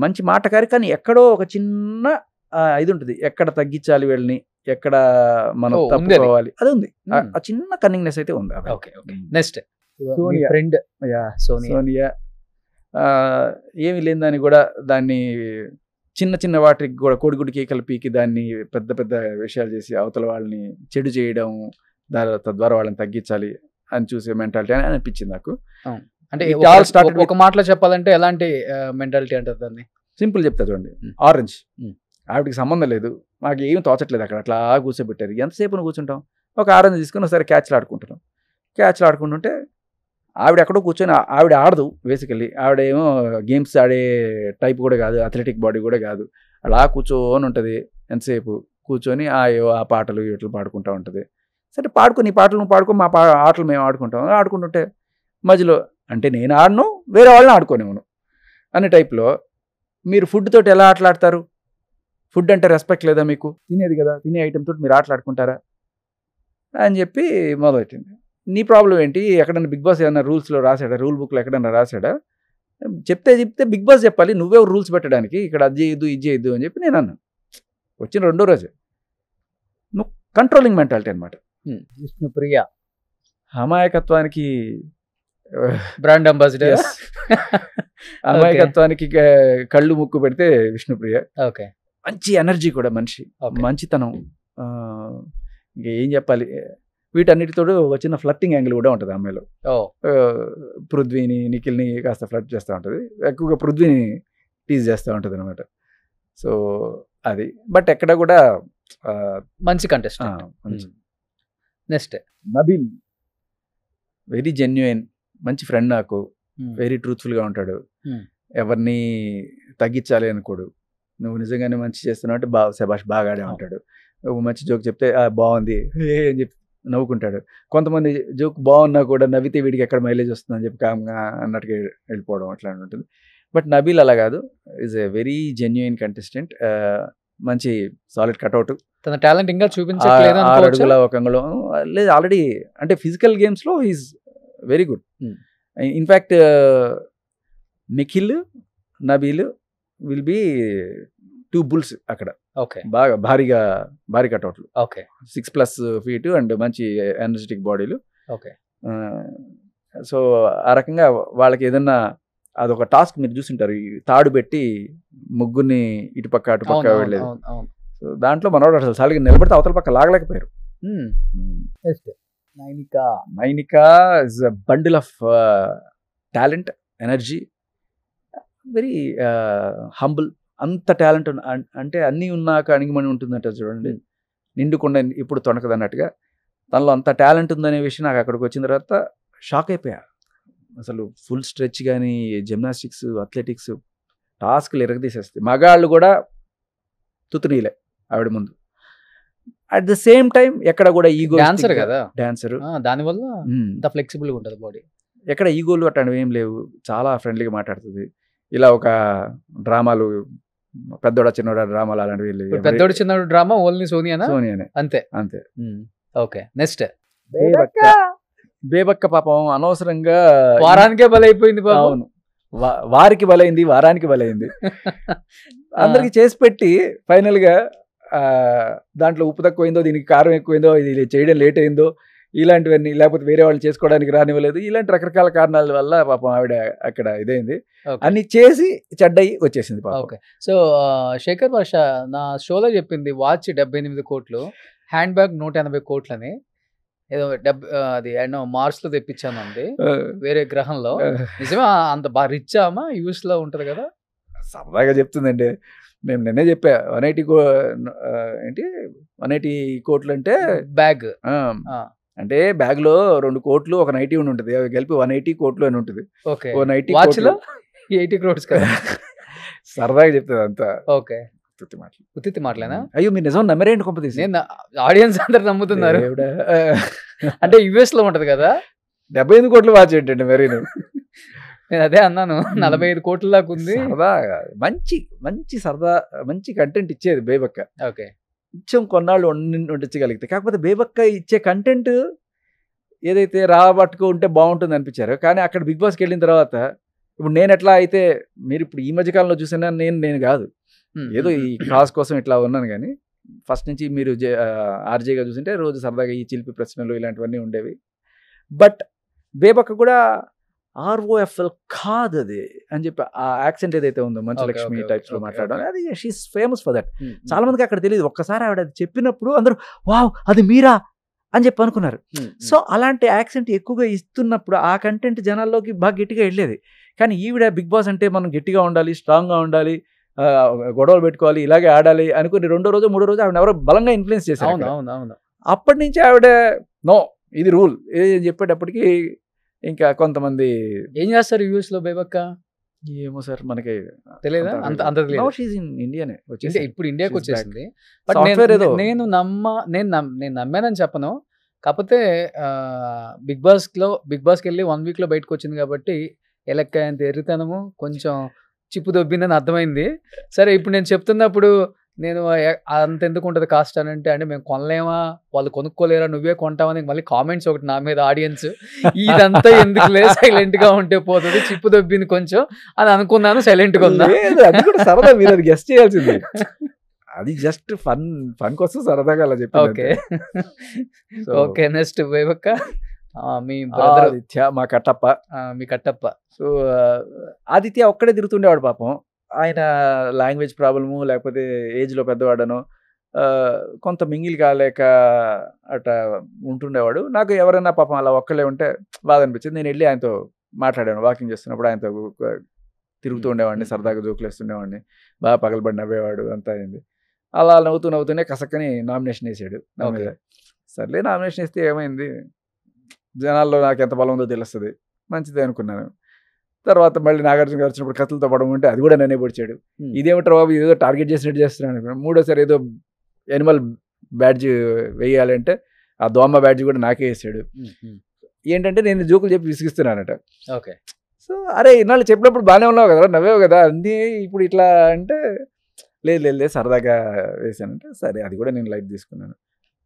మంచి మాటకారి, కానీ ఎక్కడో ఒక చిన్న ఇది ఉంటుంది, ఎక్కడ తగ్గించాలి వీళ్ళని, ఎక్కడ మనం తప్పుకోవాలి, అది ఉంది. ఆ చిన్న కన్నింగ్నెస్ అయితే ఉంది. Okay okay. Next Sonia friend Sonia ఏమి లేదని కూడా దాన్ని చిన్న వాటికి కూడా కోడిగుడికి కలిపి దాన్ని పెద్ద పెద్ద విషయాలు చేసి అవతల వాళ్ళని చెడు చేయడం, తద్వారా వాళ్ళని తగ్గించాలి అని చూసే మెంటాలిటీ అని అనిపించింది నాకు. అంటే ఒక మాటలో చెప్పాలంటే ఎలాంటి మెంటాలిటీ అంటారు దాన్ని? సింపుల్ చెప్తా చూడండి. ఆరెంజ్ ఆవిడకి సంబంధం లేదు, మాకు ఏం తోచట్లేదు, అట్లా కూర్చోబెట్టారు. ఎంతసేపు కూర్చుంటాం? ఒక ఆరెంజ్ తీసుకుని ఒకసారి క్యాచ్లు ఆడుకుంటుంటే ఆవిడ ఎక్కడో కూర్చొని, ఆవిడ ఆడదు బేసికల్లీ, ఆవిడ ఏమో గేమ్స్ ఆడే టైప్ కూడా కాదు, అథ్లెటిక్ బాడీ కూడా కాదు. అలా కూర్చొని ఉంటుంది ఎంతసేపు, కూర్చొని ఆ పాటలు ఇట్లు పాడుకుంటూ ఉంటుంది. సరే పాడుకొని ఈ పాటలు నువ్వు పాడుకో, మా ఆటలు మేము ఆడుకుంటుంటే మధ్యలో అంటే నేను ఆడను, వేరే వాళ్ళని ఆడుకోనివ్వను అనే టైప్లో. మీరు ఫుడ్ తోటి ఎలా ఆటలాడతారు? ఫుడ్ అంటే రెస్పెక్ట్ లేదా మీకు? తినేది కదా, తినే ఐటెం తోటి మీరు ఆటలాడుకుంటారా అని చెప్పి మొదలెట్టింది. నీ ప్రాబ్లం ఏంటి? ఎక్కడన్నా బిగ్ బాస్ ఏదైనా రూల్స్లో రాశాడా, రూల్ బుక్లో ఎక్కడన్నా రాశాడా? చెప్తే బిగ్ బాస్ చెప్పాలి, నువ్వే రూల్స్ పెట్టడానికి, ఇక్కడ అది చేయొద్దు ఇది చేయొద్దు అని చెప్పి నేను అన్నాను. వచ్చిన రెండో రోజు నువ్వు కంట్రోలింగ్ మెంటాలిటీ అనమాట. విష్ణుప్రియ అమాయకత్వానికి బ్రాండ్ అంబాసిడర్. అమాయకత్వానికి కళ్ళు ముక్కు పెడితే విష్ణుప్రియ. ఓకే, మంచి ఎనర్జీ కూడా, మనిషి మంచితనం, ఇంకా ఏం చెప్పాలి. వీటన్నిటితో ఒక చిన్న ఫ్లర్టింగ్ యాంగిల్ కూడా ఉంటుంది అమ్మాయిలో. పృథ్వీని నిఖిల్ని కాస్త ఫ్లర్ట్ చేస్తూ ఉంటుంది, ఎక్కువగా పృథ్వీని టీజ్ చేస్తూ ఉంటుంది అనమాట. సో అది, బట్ ఎక్కడ కూడా మంచి contestant. Next Nabeel, very genuine, మంచి ఫ్రెండ్ నాకు, వెరీ ట్రూత్ఫుల్గా ఉంటాడు, ఎవరిని తగ్గించాలి అనుకోడు. నువ్వు నిజంగానే మంచి చేస్తున్నావు అంటే శభాష్ బాగా ఆడే ఉంటాడు. మంచి జోక్ చెప్తే బాగుంది అని చెప్పి నవ్వుకుంటాడు. కొంతమంది జోక్ బాగున్నా కూడా నవ్వితే వీడికి ఎక్కడ మైలేజ్ వస్తుందని చెప్పి కామ్గా అన్నట్టుగా వెళ్ళిపోవడం అట్లా ఉంటుంది. బట్ నబీల్ అలా కాదు, is a very genuine contestant, మంచి సాలిడ్ కట్అవుట్. తన టాలెంట్ ఇంకా చూపించట్లేదు, 6 అడుగుల ఒక అంగుళం లేదు ఆల్రెడీ. అంటే ఫిజికల్ గేమ్స్లో is very good. In fact Nikhil, Nabeel will be 2 bulls అక్కడ. ఓకే, బాగా భారీ కట్అవుట్లు. ఓకే, 6+ ఫీట్ అండ్ మంచి ఎనర్జెటిక్ బాడీలు. ఓకే, సో ఆ రకంగా వాళ్ళకి ఏదన్నా అదొక టాస్క్ మీరు చూసింటారు, ఈ తాడు పెట్టి ముగ్గురిని ఇటుపక్క అటుపక్క వెళ్ళేది. సో దాంట్లో మనోడు అసలు సాలిగా నిలబడితే అవతల పక్క లాగలేకపోయారు. Nainika is a bundle of talent, energy, very humble. అంత టాలెంట్ అంటే అన్నీ ఉన్నాక అణిగిమణి ఉంటుందంట చూడండి, నిండుకుండా ఇప్పుడు తొనకదు అన్నట్టుగా తనలో అంత టాలెంట్ ఉందనే విషయం నాకు అక్కడికి వచ్చిన తర్వాత షాక్ అయిపోయా. అసలు ఫుల్ స్ట్రెచ్ కానీ, జిమ్నాస్టిక్స్, అథ్లెటిక్స్ టాస్క్లు ఎరగదీసేస్తాయి. మగాళ్ళు కూడా తుతునీలే ఆవిడ ముందు. అట్ ద సేమ్ టైం ఎక్కడ కూడా ఈగో, డాన్సర్ కదా, డాన్సర్, దానివల్ల అంత ఫ్లెక్సిబుల్గా ఉంటుంది బాడీ. ఎక్కడ ఈగోలు అట్లాంటివి ఏం లేవు, చాలా ఫ్రెండ్లీగా మాట్లాడుతుంది. ఇలా ఒక డ్రామాలు పెద్దోడ చిన్నోడ డ్రామాలు అలాంటివి, పెద్దోడు చిన్నోడు డ్రామా ఓన్లీ సోనియానే అంతే. ఓకే, నెక్స్ట్ బేబక్క పాపం అనవసరంగా వారానికే బలైపోయింది. అవును, వారికి బలైంది, వారానికి బలైంది. అందరికి చేసి పెట్టి ఫైనల్ గా దాంట్లో ఉప్పు తక్కువైందో, దీనికి కారం ఎక్కువైందో, ఇది చేయడం లేట్ అయిందో, ఇలాంటివన్నీ, లేకపోతే వేరే వాళ్ళు చేసుకోవడానికి రానివ్వలేదు, ఇలాంటి రకరకాల కారణాల వల్ల పాపం ఆవిడ అక్కడ ఇదైంది. అన్ని చేసి చెడ్డయి వచ్చేసింది పాపం. ఓకే, సో శేఖర్ భాష నా షోలో చెప్పింది వాచ్ 78 కోట్లు, హ్యాండ్ బ్యాగ్ 180 కోట్లు అని. ఏదో అది ఎన్నో మార్స్ లో తెప్పించాను అండి, వేరే గ్రహంలో. నిజమే, అంత బాగా రిచ్ అమ్మా, యూఎస్ లో ఉంటది కదా. సరదాగా చెప్తుందండి. మేము నిన్నే చెప్పా 180 కోట్లు అంటే బ్యాగ్ అంటే బ్యాగ్ లో 2 కోట్లు ఒక నైటీ ఉంటుంది, అవి కలిపి 180 కోట్లు అని ఉంటుంది. వాచ్ లో 80 crores కదా. సరదాగా చెప్తుంది అంతా ఓకే. ఉత్తి మాటలు. ఉత్తిత్తి మాటలేనా? అయ్యో మీరు నిజం నమ్మరేంటి కొంప తీసి? నేను ఆడియన్స్ అందరు నమ్ముతున్నారు. దేవుడా. అంటే యుఎస్ లో ఉంటది కదా, 75 కోట్లు వాచ్ ఏంటండి మరి నువ్వు? నేను అదే అన్నాను, 45 కోట్ల దాకా ఉంది. సరదాగా మంచి మంచి సరదా మంచి కంటెంట్ ఇచ్చేది బేబక్క. ఓకే. కొంచెం కొన్నాళ్ళు వండించగలిగితే. కాకపోతే బేబక్క ఇచ్చే కంటెంట్ ఏదైతే రాబట్టుకు ఉంటే బాగుంటుంది అనిపించారు. కానీ అక్కడ బిగ్ బాస్కి వెళ్ళిన తర్వాత ఇప్పుడు నేను ఎట్లా అయితే మీరు ఇప్పుడు ఈ మధ్యకాలంలో చూసినా నేను కాదు, ఏదో ఈ కాజ్ కోసం ఇట్లా ఉన్నాను. కానీ ఫస్ట్ నుంచి మీరు ఆర్జేగా చూసింటే రోజు సరదాగా ఈ చిలిపి ప్రశ్నలు ఇలాంటివన్నీ ఉండేవి. బట్ బేబక్క కూడా ROFL కాదు అది అని చెప్పి ఆ యాక్సెంట్ ఏదైతే ఉందో మంచు లక్ష్మి టైప్స్లో మాట్లాడడం, అది షీఈస్ ఫేమస్ ఫర్ దట్. చాలా మందికి అక్కడ తెలియదు. ఒక్కసారి ఆవిడ అది చెప్పినప్పుడు అందరూ వావ్ అది మీరా అని చెప్పి అనుకున్నారు. సో అలాంటి యాక్సెంట్ ఎక్కువగా ఇస్తున్నప్పుడు ఆ కంటెంట్ జనాల్లోకి బాగా గట్టిగా వెళ్ళేది. కానీ ఈవిడ బిగ్ బాస్ అంటే మనం గట్టిగా ఉండాలి, స్ట్రాంగ్గా ఉండాలి, గొడవలు పెట్టుకోవాలి, ఇలాగే ఆడాలి అనుకుని 2వ రోజు 3వ రోజు ఆవిడ ఎవరో బలంగా ఇన్ఫ్లుయెన్స్ చేశారు. అప్పటి నుంచి ఆవిడ నో ఇది రూల్ ఏది చెప్పేటప్పటికి ఇంకా కొంతమంది ఏం చేస్తారు యూఎస్ లో బేబక్క? ఏమో సార్ మనకి తెలియదా? అంత ఇండియానే ఇప్పుడు ఇండియాకి వచ్చేసింది. నేను నమ్మానని చెప్పను. కాకపోతే బిగ్ బాస్కి వెళ్ళి 1 వీక్ లో బయటకు వచ్చింది కాబట్టి ఎలక్క అంత ఎర్రితనము కొంచెం చిప్పు దొబ్బిందని అర్థమైంది. సరే ఇప్పుడు నేను చెప్తున్నప్పుడు నేను అంత ఎందుకు ఉంటుంది కాస్ట్ అని అంటే మేము కొనలేమా, వాళ్ళు కొనుక్కోలేరా, నువ్వే కొంటావని మళ్ళీ కామెంట్స్ ఒకటి నా మీద ఆడియన్స్, ఇదంతా ఎందుకు లేదు సైలెంట్ గా ఉంటే పోతుంది, చిప్పు దొబ్బింది కొంచెం అని అనుకున్నాను, సైలెంట్ గా ఉన్నా. అది కూడా సరదా, మీరు అది గెస్ట్ చేయాల్సింది. అది జస్ట్ ఫన్ కోసం సరదాగా అలా చెప్పి. Okay okay. నెక్స్ట్ బేబక్క మీ బ్రదర్ ఆదిత్య, మా కట్టప్ప. మీ కట్టప్ప. సో ఆదిత్య ఒక్కడే తిరుగుతుండేవాడు పాపం. ఆయన లాంగ్వేజ్ ప్రాబ్లము లేకపోతే ఏజ్లో పెద్దవాడను కొంత మింగిల్ కాలేక అట్లా ఉంటుండేవాడు. నాకు ఎవరైనా పాపం అలా ఒక్కళ్ళే ఉంటే బాధ అనిపించింది. నేను వెళ్ళి ఆయనతో మాట్లాడాను, వాకింగ్ చేస్తున్నప్పుడు ఆయనతో తిరుగుతూ ఉండేవాడిని, సరదాగా జోకులు వేస్తుండేవాడిని, బాగా పగలబడి నవ్వేవాడు, అంతా అయింది. అలా నవ్వుతూనే కసక్కని నామినేషన్ వేసాడు నా మీద. సర్లే నామినేషన్ వేస్తే ఏమైంది, జనాల్లో నాకు ఎంత బలం ఉందో తెలుస్తుంది, మంచిదే అనుకున్నాను. తర్వాత మళ్ళీ నాగార్జున గారు వచ్చినప్పుడు కత్తులతో పడమంటే అది కూడా నన్నే పొడిచాడు. ఇదేమిట్రా బాబు ఏదో టార్గెట్ చేసినట్టు చేస్తున్నాను. మూడోసారి ఏదో యానిమల్ బ్యాడ్జ్ వేయాలంటే ఆ దోమ బ్యాడ్జ్ కూడా నాకే వేసాడు. ఏంటంటే నేను జోకులు చెప్పి విసిగిస్తున్నానట. ఓకే. సో అరే ఇన్నాళ్ళు చెప్పినప్పుడు బాగానే ఉన్నావు కదా, నవ్వేవు కదా, అన్నీ ఇప్పుడు ఇట్లా అంటే లేదు సరదాగా వేసానంటే సరే అది కూడా నేను లైట్ తీసుకున్నాను.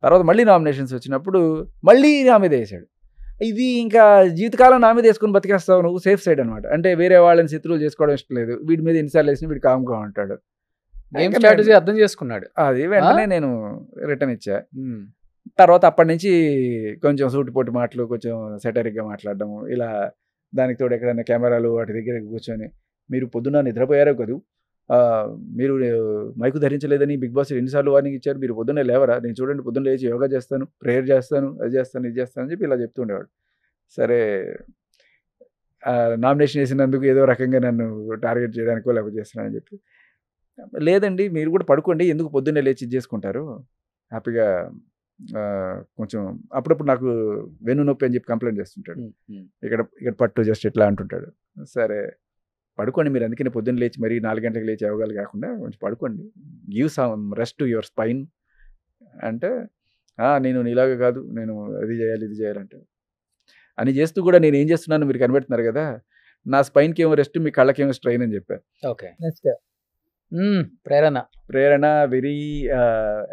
తర్వాత మళ్ళీ నామినేషన్స్ వచ్చినప్పుడు మళ్ళీ నా మీద వేసాడు. ఇది ఇంకా జీవితకాలం నా మీద వేసుకొని బతికేస్తావు నువ్వు, సేఫ్ సైడ్ అనమాట. అంటే వేరే వాళ్ళని శత్రువులు చేసుకోవడం ఇష్టం లేదు, వీడి మీద ఎన్నిసార్లు వేసిన వీడు కామ్గా ఉంటాడు. స్ట్రాటజీ అర్థం చేసుకున్నాడు. అది వెంటనే నేను రిటర్న్ ఇచ్చా. తర్వాత అప్పటి నుంచి కొంచెం సూటిపోటి మాటలు, కొంచెం సెటరిక్గా మాట్లాడడం, ఇలా దానికి తోడు ఎక్కడైనా కెమెరాలు వాటి దగ్గర కూర్చొని మీరు పొద్దున్న నిద్రపోయారో కదూ, మీరు మైకు ధరించలేదని బిగ్ బాస్ ఎన్నిసార్లు వార్నింగ్ ఇచ్చారు, మీరు పొద్దున్నే లేవరా, నేను చూడండి పొద్దున్న లేచి యోగా చేస్తాను, ప్రేయర్ చేస్తాను, అది చేస్తాను ఇది చేస్తాను అని చెప్పి ఇలా చెప్తూ ఉండేవాడు. సరే నామినేషన్ వేసినందుకు ఏదో రకంగా నన్ను టార్గెట్ చేయడానికో లేకపోతే చేస్తున్నానని చెప్పి, లేదండి మీరు కూడా పడుకోండి, ఎందుకు పొద్దున్నే లేచి ఇది చేసుకుంటారు, హ్యాపీగా కొంచెం అప్పుడప్పుడు నాకు వెన్ను నొప్పి అని చెప్పి కంప్లైంట్ చేస్తుంటాడు, ఇక్కడ పట్టు జస్ట్ ఇట్లా అంటుంటాడు. సరే పడుకోండి మీరు, అందుకని పొద్దున్న లేచి మరీ 4 గంటలకు లేచి అవగాలి కాకుండా కొంచెం పడుకోండి, give some rest to your spine అంటే, నేను ఇలాగే కాదు, నేను అది చేయాలి ఇది చేయాలంటే అని చేస్తూ కూడా నేను ఏం చేస్తున్నాను మీరు కనిపెడుతున్నారు కదా, నా స్పైన్కి ఏమో రెస్ట్, మీ కళ్ళకేమో స్ట్రైన్ అని చెప్పాను. Okay. Next Prerana very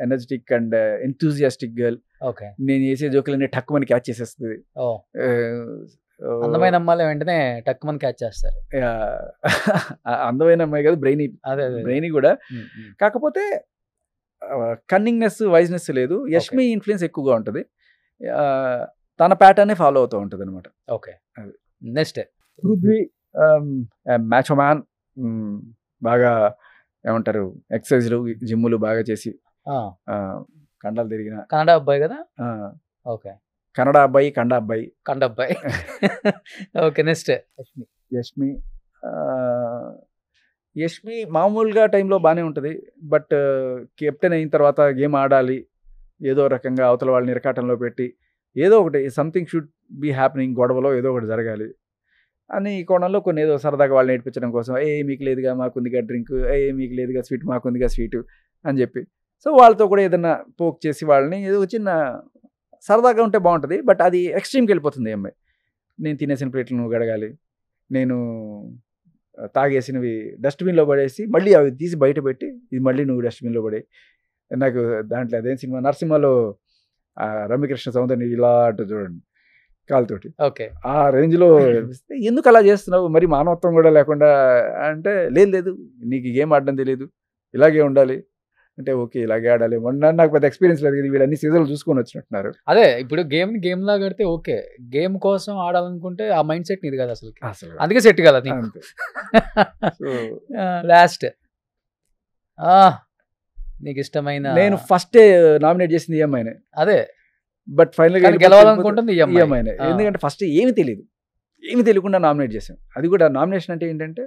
energetic and enthusiastic girl. Okay. నేను చేసే జోకులన్నీ టక్కుమని క్యాచ్ చేసేస్తుంది. అందమైన అమ్మాయిలు వెంటనే టక్కుమని క్యాచ్ చేస్తారు. అందమైన అమ్మాయి కాదు, బ్రెయినీ కూడా. కాకపోతే కన్నింగ్నెస్ వైజ్నెస్ లేదు. యష్మి ఇన్ఫ్లుయెన్స్ ఎక్కువగా ఉంటుంది, తన ప్యాటర్నే ఫాలో అవుతూ ఉంటుంది అనమాట. ఓకే. నెక్స్ట్ పృథ్వీ మ్యాచో మ్యాన్, బాగా ఏమంటారు ఎక్సర్సైజ్లు జిమ్ములు బాగా చేసి కండాలు తిరిగిన కన్నడ అబ్బాయి కదా. ఓకే. కన్నడ అబ్బాయి, కండ అబ్బాయి. ఓకే. నెక్స్ట్ యష్మి మామూలుగా టైంలో బాగానే ఉంటుంది, బట్ కెప్టెన్ అయిన తర్వాత గేమ్ ఆడాలి, ఏదో రకంగా అవతల వాళ్ళని ఇరకాటంలో పెట్టి ఏదో ఒకటి సంథింగ్ షుడ్ బీ హ్యాపెనింగ్, గొడవలో ఏదో ఒకటి జరగాలి. అని ఈ కోణంలో కొన్ని ఏదో సరదాగా వాళ్ళు నేర్పించడం కోసం మీకు లేదుగా మాకుందిగా డ్రింక్, మీకు లేదుగా స్వీట్ మాకుందిగా స్వీటు అని చెప్పి. సో వాళ్ళతో కూడా ఏదైనా పోక్ చేసి వాళ్ళని ఏదో చిన్న సరదాగా ఉంటే బాగుంటుంది. బట్ అది ఎక్స్ట్రీమ్కి వెళ్ళిపోతుంది ఈ అమ్మాయి. నేను తినేసిన ప్లేట్లు నువ్వు గడగాలి, నేను తాగేసినవి డస్ట్బిన్లో పడేసి మళ్ళీ అవి తీసి బయట పెట్టి ఇది మళ్ళీ నువ్వు డస్ట్బిన్లో పడే. నాకు దాంట్లో అదేం సినిమా నరసింహలో రమ్యకృష్ణ సౌందర్య ఇలా అంటూ చూడండి కాలుతోటి, ఓకే ఆ రేంజ్లో ఎందుకు అలా చేస్తున్నావు, మరి మానవత్వం కూడా లేకుండా అంటే లేదు నీకు గేమ్ ఆడడం తెలియదు, ఇలాగే ఉండాలి అంటే ఓకే ఇలాగే ఆడాలి. మొన్న నాకు పెద్ద ఎక్స్పీరియన్స్ లేదు కదా, వీళ్ళు అన్ని సీజన్లు చూసుకొని వచ్చినట్టున్నారు. అదే ఇప్పుడు గేమ్ లాగా ఆడితే ఓకే, గేమ్ కోసం ఆడాలనుకుంటే ఆ మైండ్ సెట్ నీది కదా అసలు, అందుకే సెట్ కదా అంతే. లాస్ట్ నీకు ఇష్టమైన నేను ఫస్ట్ నామినేట్ చేసింది ఈఎంఐనే, అదే బట్ ఫైనల్ గెలవాలనుకుంటుంది ఈఎంఐనే. ఎందుకంటే ఫస్ట్ ఏమి తెలియకుండా నామినేట్ చేసాం. అది కూడా నామినేషన్ అంటే ఏంటంటే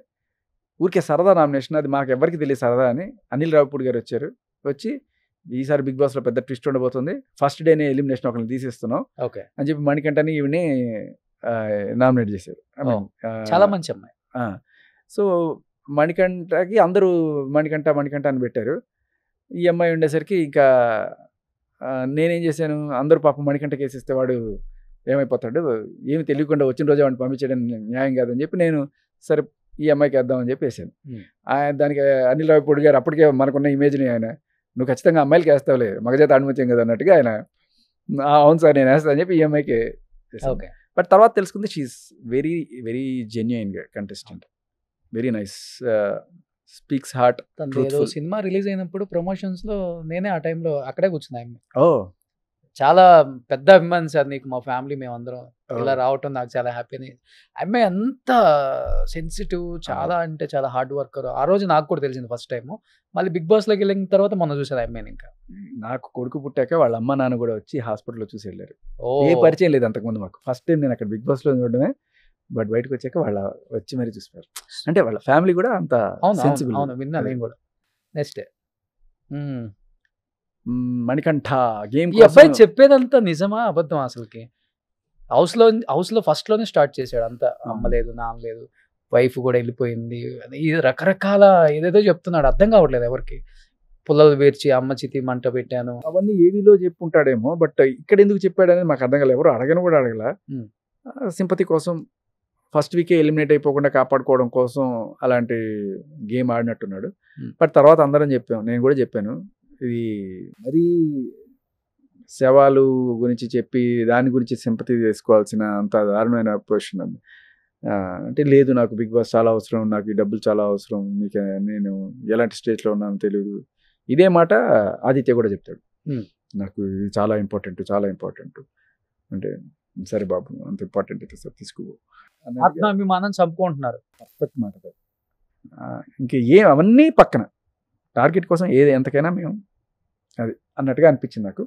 ఊరికే సరదా నామినేషన్, అది మాకు ఎవరికి తెలియదు సరదా అని. అనిల్ రావిపూడి గారు వచ్చి ఈసారి బిగ్ బాస్లో పెద్ద ట్విస్ట్ ఉండబోతుంది, ఫస్ట్ డేనే ఎలిమినేషన్ ఒకరిని తీసేస్తున్నాం ఓకే అని చెప్పి మణికంఠని ఈవిని నామినేట్ చేశారు. చాలా మంచి అమ్మాయి. సో మణికంఠకి అందరూ మణికంఠ అని పెట్టారు. ఈ అమ్మాయి ఉండేసరికి ఇంకా నేనేం చేశాను, అందరూ పాపం మణికంఠకి వేసేస్తే వాడు ఏమైపోతాడు, ఏమి తెలియకుండా వచ్చిన రోజే వాడిని పంపించడం న్యాయం కాదని చెప్పి నేను సరే ఈ అమ్మాయికి వేద్దామని చెప్పి వేసాను. దానికి అనిల్ రావిపూడి గారు అప్పటికే మనకున్న ఇమేజ్ని ఆయన నువ్వు ఖచ్చితంగా అమ్మాయిలకి వేస్తావులే మగజాత ఆణిముత్యం కదా అన్నట్టుగా ఆయన అవును సార్ నేను వేస్తాను అని చెప్పి ఈ అమ్మాయికి వేసాను. బట్ తర్వాత తెలుసుకుంది she's very very genuine contestant, very nice, speaks heart. Cinema release అయినప్పుడు ప్రమోషన్స్ లో నేనే ఆ టైంలో అక్కడే కూర్చున్నా. చాలా పెద్ద అభిమాని సార్ నీకు, మా ఫ్యామిలీ మేమందరం ఇలా రావటం నాకు చాలా హ్యాపీ. అమ్మాయి అంత సెన్సిటివ్, చాలా అంటే చాలా హార్డ్ వర్కర్. ఆ రోజు నాకు కూడా తెలిసింది ఫస్ట్ టైం. మళ్ళీ బిగ్ బాస్ లోకి వెళ్ళిన తర్వాత మనం చూసాను అమ్మాయిని. ఇంకా నాకు కొడుకు పుట్టాక వాళ్ళ అమ్మ నాన్న కూడా వచ్చి హాస్పిటల్లో చూసి వెళ్ళారు. ఏ పరిచయం లేదు అంతకుముందు మాకు. ఫస్ట్ టైం నేను అక్కడ బిగ్ బాస్ లో చూడడమే, బట్ బయటకు వచ్చాక వాళ్ళ వచ్చి మరీ చూసిపోయారు. అంటే వాళ్ళ ఫ్యామిలీ కూడా అంత సెన్సిబుల్. అవును విన్నా నేను కూడా. Next Manikanta game. ఈ అబ్బాయి చెప్పేదంతా నిజమా అబద్ధం అసలుకి? హౌస్ లో ఫస్ట్ లోనే స్టార్ట్ చేశాడు అంతా, అమ్మలేదు నాన్నలేదు, వైఫ్ కూడా వెళ్ళిపోయింది, ఇది రకరకాల ఏదేదో చెప్తున్నాడు, అర్థం కావట్లేదు ఎవరికి. పుల్లలు వేర్చి అమ్మ చితి మంట పెట్టాను అవన్నీ ఏవీలో చెప్పుంటాడేమో, బట్ ఇక్కడ ఎందుకు చెప్పాడనేది మాకు అర్థం కాలేదు. ఎవరు అడగను కూడా అడగల. సింపతి కోసం ఫస్ట్ వీకే ఎలిమినేట్ అయిపోకుండా కాపాడుకోవడం కోసం అలాంటి గేమ్ ఆడినట్టున్నాడు. బట్ తర్వాత అందరం చెప్పాం, నేను కూడా చెప్పాను, ఇది మరీ శవాలు గురించి చెప్పి దాని గురించి సింపతి చేసుకోవాల్సిన అంత దారుణమైన పొజిషన్ అది. అంటే లేదు నాకు బిగ్ బాస్ చాలా అవసరం, నాకు ఈ డబ్బులు చాలా అవసరం, మీకు నేను ఎలాంటి స్టేజ్లో ఉన్నానో తెలియదు. ఇదే మాట ఆదిత్య కూడా చెప్తాడు, నాకు ఇది చాలా ఇంపార్టెంట్ అంటే సరే బాబు అంత ఇంపార్టెంట్ అయితే సార్ తీసుకో. ఆత్మాభిమానం చంపుకుంటున్నారు. పర్ఫెక్ట్ మాట. ఇంక అవన్నీ పక్కన టార్గెట్ కోసం ఏది ఎంతకైనా మేము అది అన్నట్టుగా అనిపించింది నాకు.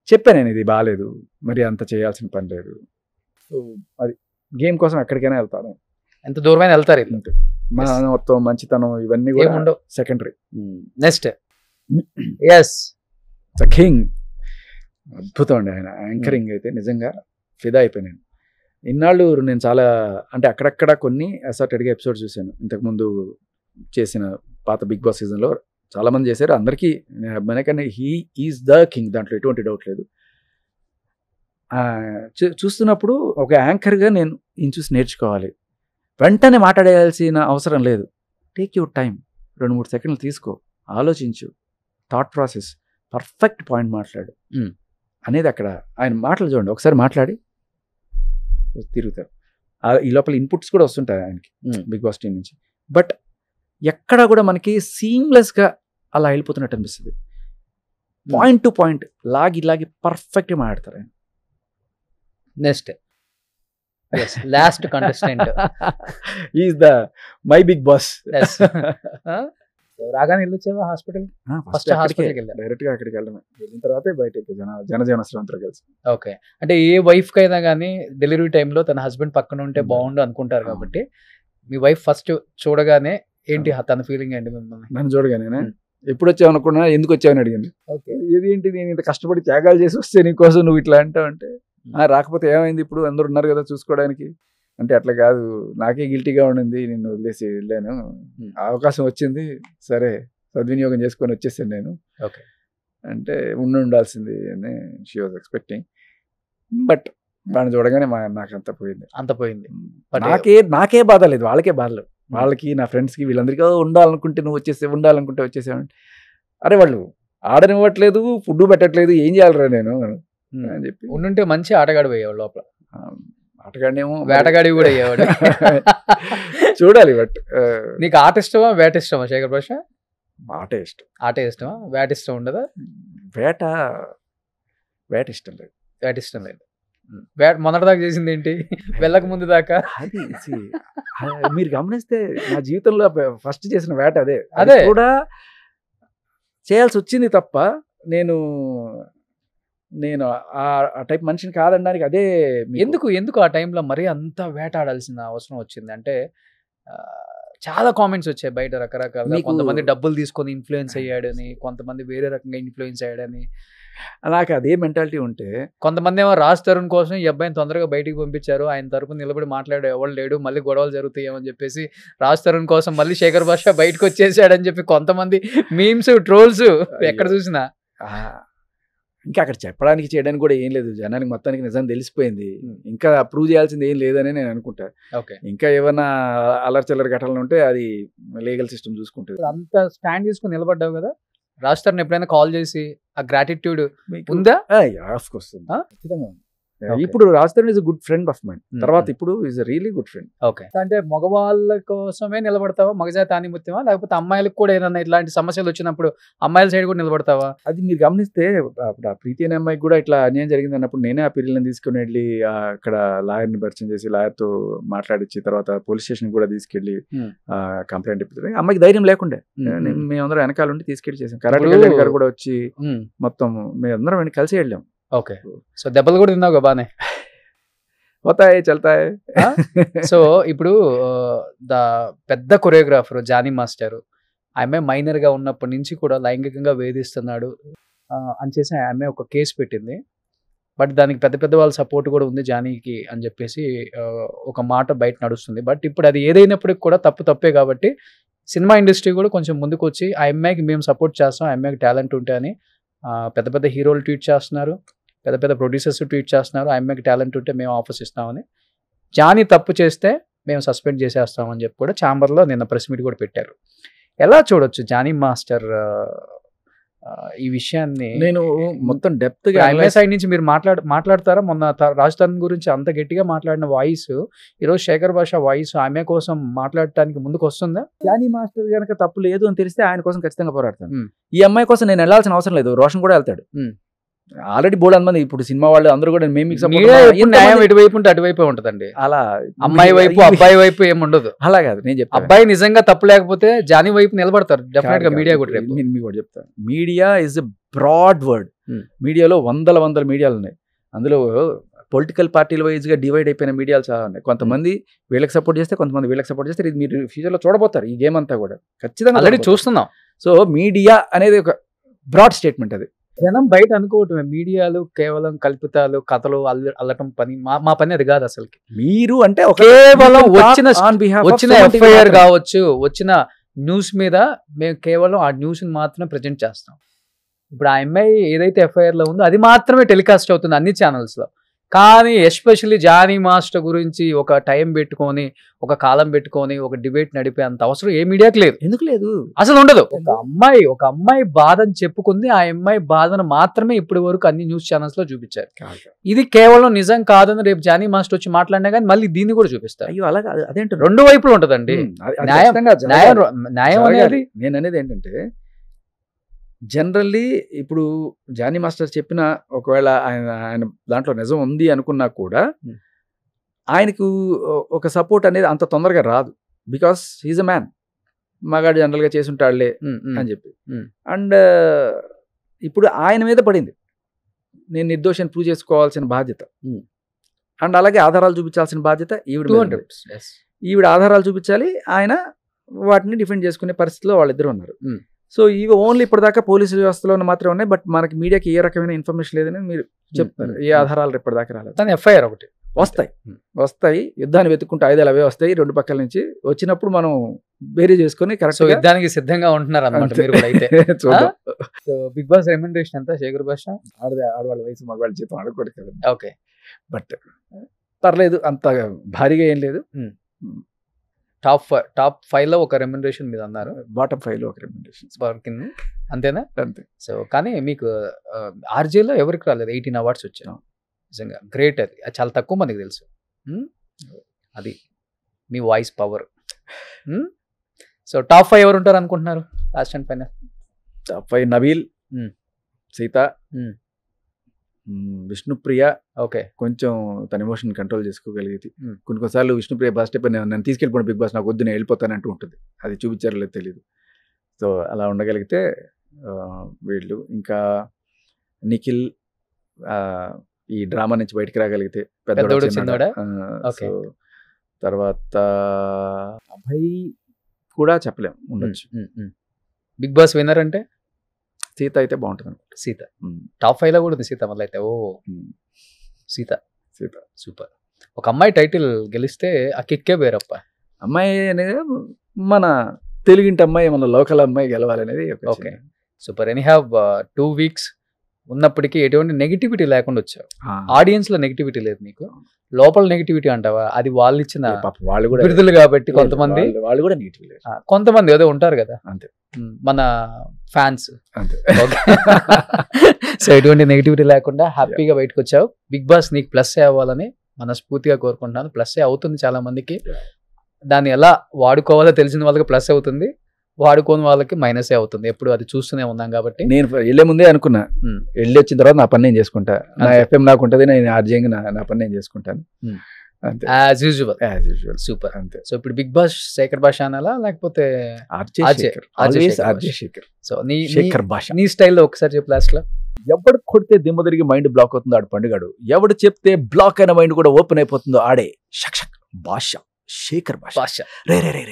చెప్పాను నేను ఇది బాగాలేదు, మరి అంత చేయాల్సిన పని లేదు. సో అది గేమ్ కోసం ఎక్కడికైనా వెళ్తాను, ఎంత దూరమైనా వెళ్తారు. మొత్తం మంచితనం ఇవన్నీ కూడా ఉండవు, సెకండరీ. నెక్స్ట్ కింగ్, అద్భుతం అండి ఆయన యాంకరింగ్ అయితే నిజంగా ఫిదా అయిపోయాను. ఇన్నాళ్ళు నేను చాలా అంటే అక్కడక్కడ కొన్ని అసార్టెడ్గా ఎపిసోడ్స్ చూశాను. ఇంతకుముందు చేసిన పాత బిగ్ బాస్ సీజన్లో చాలామంది చేశారు, అందరికీ నేను అభిమానే, కానీ హీ ఈజ్ ద కింగ్, దాంట్లో ఎటువంటి డౌట్ లేదు. చూస్తున్నప్పుడు ఒక యాంకర్గా నేను ఈయన చూసి నేర్చుకోవాలి, వెంటనే మాట్లాడేయాల్సిన అవసరం లేదు, టేక్ యువర్ టైం, 2-3 సెకండ్లు తీసుకో, ఆలోచించు, థాట్ ప్రాసెస్, పర్ఫెక్ట్ పాయింట్ మాట్లాడు అనేది అక్కడ ఆయన మాటలు చూడండి. ఒకసారి మాట్లాడి తిరుగుతారు. ఈ లోపల ఇన్పుట్స్ కూడా వస్తుంటాయి ఆయనకి బిగ్ బాస్ టీం నుంచి, బట్ ఎక్కడ కూడా మనకి సీమ్లెస్గా అలా వెళ్ళిపోతున్నట్టు అనిపిస్తుంది. పాయింట్ టు పాయింట్ లాగి పర్ఫెక్ట్గా మాట్లాడతారు ఆయన. Next last contestant is the my Bigg Boss. రాగానే వెళ్ళొచ్చావా హాస్పిటల్? ఫస్ట్ హాస్పిటల్కి వెళ్ళా, డైరెక్ట్గా అక్కడికి వెళ్ళడమే, వెళ్ళిన తర్వాతే బయటకి జనజీవనశ్రమంతో కలిసి. ఓకే, అంటే ఏ వైఫ్కి అయినా కానీ డెలివరీ టైంలో తన హస్బెండ్ పక్కన ఉంటే బాగుండు అనుకుంటారు కాబట్టి మీ వైఫ్ ఫస్ట్ చూడగానే ఏంటి తన ఫీలింగ్ ఏంటి? మిమ్మల్ని నన్ను చూడగానే ఎప్పుడు వచ్చావు అనుకున్నా, ఎందుకు వచ్చావని అడిగింది. ఓకే, ఏంటి నేను ఇంత కష్టపడి త్యాగాలు చేసి వస్తే నీకోసం నువ్వు ఇట్లా అంటావు అంటే, రాకపోతే ఏమైంది, ఇప్పుడు అందరు ఉన్నారు కదా చూసుకోవడానికి అంటే అట్లా కాదు, నాకే గిల్టీగా ఉండింది, నిన్ను వదిలేసి వెళ్ళాను, అవకాశం వచ్చింది, సరే సద్వినియోగం చేసుకొని వచ్చేసాను నేను అంటే ఉండాల్సింది అని షీ వాజ్ ఎక్స్పెక్టింగ్. బట్ వాడిని చూడగానే నాకు అంత పోయింది. నాకే బాధ లేదు, వాళ్ళకే బాధలు. వాళ్ళకి, నా ఫ్రెండ్స్కి, వీళ్ళందరికీ ఉండాలనుకుంటే నువ్వు ఉండాలనుకుంటే వచ్చేసావంటే, అరే వాళ్ళు ఆడనివ్వట్లేదు, ఫుడ్ పెట్టట్లేదు, ఏం చేయాలరా నేను అని చెప్పి. ఉండుంటే మంచి ఆటగాడు పోయేవాడు లోపల. ఆటగాడేమో, వేటగాడి కూడా అయ్యేవాడు. చూడాలి. బట్ నీకు ఆట ఇష్టమా వేట ఇష్టమా శేఖర్ భాష? ఆటే ఇష్టమా? వేట ఇష్టం ఉండదా? వేట ఇష్టం లేదు. వేట ఇష్టం లేదు. మొన్నటిదాకా చేసింది ఏంటి? వెళ్ళక ముందు దాకా అది మీరు గమనిస్తే నా జీవితంలో ఫస్ట్ చేసిన వేట అదే కూడా చేయాల్సి వచ్చింది తప్ప నేను ఆ టైప్ మనిషిని కాదనడానికి. అదే ఎందుకు ఆ టైంలో మరీ అంత వేటాడాల్సిన అవసరం వచ్చింది అంటే, చాలా కామెంట్స్ వచ్చాయి బయట రకరకాల. కొంతమంది డబ్బులు తీసుకొని ఇన్ఫ్లుయెన్స్ అయ్యాడని, కొంతమంది వేరే రకంగా ఇన్ఫ్లుయెన్స్ అయ్యాడని. నాకు అదే మెంటాలిటీ ఉంటే, కొంతమంది ఏమో రాజ్ తరుణ్ కోసం ఈ అబ్బాయిని తొందరగా బయటికి పంపించారు, ఆయన తరపున నిలబడి మాట్లాడే ఎవరు లేడు, మళ్ళీ గొడవలు జరుగుతాయేమని చెప్పేసి రాజ్ తరుణ్ కోసం మళ్ళీ శేఖర్ భాష బయటకు వచ్చేసాడని చెప్పి కొంతమంది మీమ్స్, ట్రోల్స్ ఎక్కడ చూసినా. ఇంకా అక్కడ చెప్పడానికి చేయడానికి కూడా ఏం లేదు, జనానికి మొత్తానికి నిజం తెలిసిపోయింది, ఇంకా ప్రూవ్ చేయాల్సింది ఏం లేదని నేను అనుకుంటా. ఇంకా ఏమైనా అల్లర్చిల్లర ఘటనలు ఉంటే అది లీగల్ సిస్టమ్ చూసుకుంటుంది. అంత స్టాండ్ తీసుకుని నిలబడ్డావు కదా, రాజ్ తరుణ్ ఎప్పుడైనా కాల్ చేసి ఆ గ్రాటిట్యూడ్ ఉందా? ఖచ్చితంగా. ఇప్పుడు Raj Tarun is good friend of mind. తర్వాత ఇప్పుడు ఈజ్ రియలీ గుడ్ ఫ్రెండ్. అంటే మగవాళ్ళ కోసమే నిలబడతావా, మగజాతి ఆనిముత్యమా, లేకపోతే అమ్మాయిలకు కూడా ఏదైనా ఇట్లాంటి సమస్యలు వచ్చినప్పుడు అమ్మాయిల సైడ్ కూడా నిలబడతావా? అది మీరు గమనిస్తే అప్పుడు ఆ ప్రీతి అనే అమ్మాయికి కూడా ఇట్లా అన్యాయం జరిగింది అన్నప్పుడు నేనే ఆ పిల్లల్ని తీసుకుని వెళ్ళి అక్కడ లాయర్ని పరిచయం చేసి లాయర్తో మాట్లాడించి తర్వాత పోలీస్ స్టేషన్ కూడా తీసుకెళ్లి కంప్లైంట్ ఇప్పించారు. అమ్మాయికి ధైర్యం లేకుండే, మేమందరం వెనకాల ఉండి తీసుకెళ్లి చేసాం. కరాటే గారు కూడా వచ్చి మొత్తం మేమందరం వెళ్ళి కలిసి వెళ్ళాం. ఓకే, సో దెబ్బలు కూడా తిన్నావు బానే పోతాయి చల్తాయి. సో ఇప్పుడు పెద్ద కొరియోగ్రాఫర్ జానీ మాస్టర్, ఆమె మైనర్ గా ఉన్నప్పటి నుంచి కూడా లైంగికంగా వేధిస్తున్నాడు అని చేసి ఆమె ఒక కేసు పెట్టింది. బట్ దానికి పెద్ద పెద్ద వాళ్ళ సపోర్ట్ కూడా ఉంది జానీకి అని చెప్పేసి ఒక మాట బయట నడుస్తుంది. బట్ ఇప్పుడు అది ఏదైనప్పటికి కూడా తప్పే కాబట్టి సినిమా ఇండస్ట్రీ కూడా కొంచెం ముందుకు వచ్చి ఆ అమ్మాయికి మేము సపోర్ట్ చేస్తాం, ఆ అమ్మాయికి టాలెంట్ ఉంటే అని పెద్ద పెద్ద హీరోలు ట్వీట్ చేస్తున్నారు, పెద్ద పెద్ద ప్రొడ్యూసర్స్ ట్వీట్ చేస్తున్నారు, ఆ అమ్మాయికి టాలెంట్ ఉంటే మేము ఆఫర్స్ ఇస్తామని. జానీ తప్పు చేస్తే మేము సస్పెండ్ చేసేస్తామని చెప్పి కూడా ఛాంబర్లో నిన్న ప్రెస్ మీట్ కూడా పెట్టారు. ఎలా చూడొచ్చు జానీ మాస్టర్ ఈ విషయాన్ని? నేను మొత్తం డెప్త్ గా సైడ్ నుంచి మీరు మాట్లాడతారా? మొన్న రాజ్ తరుణ్ గురించి అంత గట్టిగా మాట్లాడిన వాయిస్ ఈరోజు శేఖర్ భాష వాయిస్ ఆమె కోసం మాట్లాడటానికి ముందుకు వస్తుందా? జానీ మాస్టర్ కనుక తప్పు లేదు అని తెలిస్తే ఆయన కోసం ఖచ్చితంగా పోరాడతాను. ఈ అమ్మాయి కోసం నేను వెళ్ళాల్సిన అవసరం లేదు, రోషన్ కూడా వెళ్తాడు. ఆల్రెడీ బోల్డ్ మంది ఇప్పుడు సినిమా వాళ్ళు అందరూ కూడా న్యాయం ఇటువైపు ఉంటే అటువైపు ఉంటదండి. అలా అమ్మాయి వైపు అబ్బాయి వైపు ఏమి ఉండదు. అలా కాదు నేను చెప్తాను, అబ్బాయి నిజంగా తప్పు లేకపోతే జానీ వైపు నిలబడతారు డెఫినెట్ గా. మీడియా కూడా మీకు కూడా చెప్తాను, media is a broad word. మీడియాలో వందల మీడియాలు ఉన్నాయి, అందులో పొలిటికల్ పార్టీల వైజ్ గా డివైడ్ అయిపోయిన మీడియాలు చాలా ఉన్నాయి. కొంతమంది వీళ్ళకి సపోర్ట్ చేస్తే, కొంతమంది వీళ్ళకి సపోర్ట్ చేస్తే. ఇది మీరు ఫ్యూచర్ లో చూడబోతారు, ఈ గేమ్ అంతా కూడా ఖచ్చితంగా ఆల్రెడీ చూస్తున్నాం. సో మీడియా అనేది ఒక బ్రాడ్ స్టేట్మెంట్. అది జనం బయట అనుకోవటమే, మీడియాలు కేవలం కల్పితాలు, కథలు అల్లటం పని. మా పని అది కాదు అసలుకి. మీరు అంటే కేవలం వచ్చిన ఎఫ్ఐఆర్ కావచ్చు, వచ్చిన న్యూస్ మీద మేము కేవలం ఆ న్యూస్ మాత్రమే ప్రజెంట్ చేస్తాం. ఇప్పుడు ఆ అమ్మాయి ఏదైతే ఎఫ్ఐఆర్ లో ఉందో అది మాత్రమే టెలికాస్ట్ అవుతుంది అన్ని ఛానల్స్ లో. కానీ ఎస్పెషల్లీ జానీ మాస్టర్ గురించి ఒక టైం పెట్టుకొని, ఒక కాలం పెట్టుకొని, ఒక డిబేట్ నడిపే అంత అవసరం ఏ మీడియాకి లేదు. ఎందుకు లేదు? అసలు ఉండదు. ఒక అమ్మాయి బాధను చెప్పుకుంది, ఆ అమ్మాయి బాధను మాత్రమే ఇప్పటి వరకు అన్ని న్యూస్ ఛానల్స్ లో చూపించారు. ఇది కేవలం నిజం కాదని రేపు జానీ మాస్టర్ వచ్చి మాట్లాడినా కానీ మళ్ళీ దీన్ని కూడా చూపిస్తారు. అయ్యో అలా అదేంటి, రెండు వైపులు ఉంటదండి న్యాయం అనేది. నేను అనేది ఏంటంటే జనరల్లీ ఇప్పుడు జానీ మాస్టర్ చెప్పిన ఒకవేళ ఆయన దాంట్లో నిజం ఉంది అనుకున్నా కూడా ఆయనకు ఒక సపోర్ట్ అనేది అంత తొందరగా రాదు. బికాస్ హీజ్ అ మ్యాన్, మగాడు జనరల్గా చేసి ఉంటాడులే అని చెప్పి. అండ్ ఇప్పుడు ఆయన మీద పడింది, నేను నిర్దోషాన్ని ప్రూవ్ చేసుకోవాల్సిన బాధ్యత. అండ్ అలాగే ఆధారాలు చూపించాల్సిన బాధ్యత ఈవిడ ఆధారాలు చూపించాలి, ఆయన వాటిని డిఫెండ్ చేసుకునే పరిస్థితిలో వాళ్ళిద్దరు ఉన్నారు. సో ఇవి ఓన్లీ ఇప్పటిదాకా పోలీసు వ్యవస్థలోనే మాత్రమే ఉన్నాయి. బట్ మనకి మీడియాకి ఏ రకమైన ఇన్ఫర్మేషన్ లేదని మీరు చెప్తారు, ఏ ఆధారాలు ఇప్పటిదాకా రాలేదు. ఎఫ్ఐఆర్ ఒకటి వస్తాయి యుద్ధాన్ని వెతుక్కుంటే ఆయుధాలు అవే వస్తాయి 2 పక్కల నుంచి. వచ్చినప్పుడు మనం బేరీ చేసుకొని సో కరెక్ట్ యుద్ధానికి సిద్ధంగా ఉంటున్నారు అనమాట మీరు కూడా అయితే. చూద్దాం. సో బిగ్ బాస్ రెమ్యునరేషన్ ఎంత శేఖర్ భాష? ఆడవాళ్ళ వయసు మగవాళ్ళ జీతం ఆడకూడదు కదా. ఓకే, బట్ పర్లేదు, అంత భారీగా ఏం లేదు. టాప్ 5 లో ఒక రెమ్యునరేషన్ మీద అన్నారు, బాటమ్ 5 లో ఒక రెమ్యునరేషన్ కింద, అంతేనా? అంతే. సో కానీ మీకు ఆర్జేలో ఎవరికి రాలేదు, 18 అవార్డ్స్ వచ్చాయి. నిజంగా గ్రేట్, అది చాలా తక్కువ మందికి తెలుసు. అది మీ వాయిస్ పవర్. సో టాప్ 5 ఎవరు ఉంటారు అనుకుంటున్నారు last and final? Top 5 Nabeel, Sita, Vishnupriya. Okay, కొంచెం తన ఎమోషన్ కంట్రోల్ చేసుకోగలిగేది. కొన్నిసార్లు విష్ణుప్రియ బస్ స్టెప్ నన్ను తీసుకెళ్ళిపోయిన బిగ్ బాస్ నాకు వద్దు నేను వెళ్ళిపోతానంటూ ఉంటుంది, అది చూపించారో లేదు తెలియదు. సో అలా ఉండగలిగితే వీళ్ళు. ఇంకా నిఖిల్ ఈ డ్రామా నుంచి బయటికి రాగలిగితే పెద్దోడు చిన్నోడా. సో తర్వాత అభయ్ కూడా చెప్పలేం, ఉండొచ్చు. బిగ్ బాస్ విన్నర్ అంటే సీత అయితే బాగుంటుంది. సీత టాప్ 5 లో కూడా ఉంది సీత మళ్ళీ అయితే. ఓ సీత సూపర్. ఒక అమ్మాయి టైటిల్ గెలిస్తే ఆ కిక్కే వేరప్ప. అమ్మాయి అనేది మన తెలుగింటి అమ్మాయి, మన లోకల్ అమ్మాయి గెలవాలనేది. Okay super. Any have 2 weeks ఉన్నప్పటికీ ఎటువంటి నెగిటివిటీ లేకుండా వచ్చావు. ఆడియన్స్ లో నెగిటివిటీ లేదు నీకు, లోపల నెగిటివిటీ అంటావా? అది వాళ్ళు ఇచ్చిన వాళ్ళు కూడా బిరుదులు కాబట్టి కొంతమంది, వాళ్ళు కూడా నెగిటివ్ లేదు, కొంతమంది ఏదో ఉంటారు కదా అంతే, మన ఫ్యాన్స్ అంతే. సో ఎటువంటి నెగిటివిటీ లేకుండా హ్యాపీగా బయటకు వచ్చావు. బిగ్ బాస్ నీకు ప్లస్ అవ్వాలని మనస్ఫూర్తిగా కోరుకుంటున్నాను. ప్లస్ అవుతుంది చాలా మందికి, దాన్ని ఎలా వాడుకోవాలో తెలిసిన వాళ్ళకి ప్లస్ అవుతుంది, వాడుకోని వాళ్ళకి మైనసే అవుతుంది. ఎప్పుడు అది చూస్తూనే ఉన్నాం కాబట్టి. నేను వెళ్ళే ముందే అనుకున్నా, వెళ్ళి వచ్చిన తర్వాత నా పని నేను చేసుకుంటా, నా ఎఫ్ఎం నాకు ఉంటుంది, నేను ఆర్జేయింగ్ నా పని నేను చేసుకుంటాను అంతే, యాజ్ యూజువల్. సూపర్ అంతే. సో ఇప్పుడు బిగ్ బాస్ శేఖర్ భాష అనాలా లేకపోతే ఆర్జే శేఖర్? సో శేఖర్ భాష నీ స్టైల్లో ఒకసారి చెప్పు లాస్ట్ లో. ఎవడు కొడితే దిమ్మ తిరిగి మైండ్ బ్లాక్ అవుతుందో ఆడు పండుగాడు, ఎవడు చెప్తే బ్లాక్ అయిన మైండ్ కూడా ఓపెన్ అయిపోతుందో ఆడే షక్ భాష, శేఖర్ భాష. రే రే రే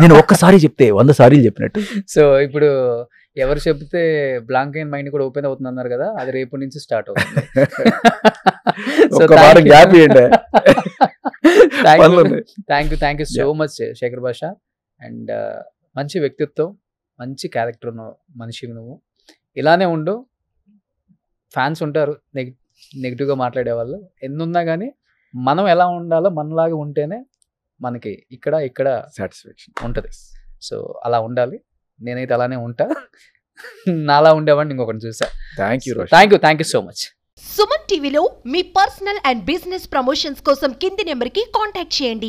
నేను ఒక్కసారి చెప్తే 100 సార్లు చెప్పినట్టు. సో ఇప్పుడు ఎవరు చెప్తే బ్లాంక్ అయిన మైండ్ కూడా ఓపెన్ అవుతుంది అన్నారు కదా, అది రేపు నుంచి స్టార్ట్ అవుతుంది. Thank you so much Shekhar Basha. And మంచి వ్యక్తిత్వం, మంచి క్యారెక్టర్ ఉన్న మనిషి నువ్వు. ఇలానే ఉండు. ఫ్యాన్స్ ఉంటారు నెగిటివ్గా మాట్లాడే వాళ్ళు, ఎన్నున్నా కానీ మనం ఎలా ఉండాలో మనలాగా ఉంటేనే మనకి ఇక్కడ సాటిస్ఫాక్షన్ ఉంటుంది. సో అలా ఉండాలి, నేనైతే అలానే ఉంటా. నాలా ఉండేవాడిని ఇంకొకటి చూసా. Thank you so much. Suman టీవీలో మీ పర్సనల్ అండ్ బిజినెస్ ప్రమోషన్స్ కోసం కింది నెంబర్కి కాంటాక్ట్ చేయండి.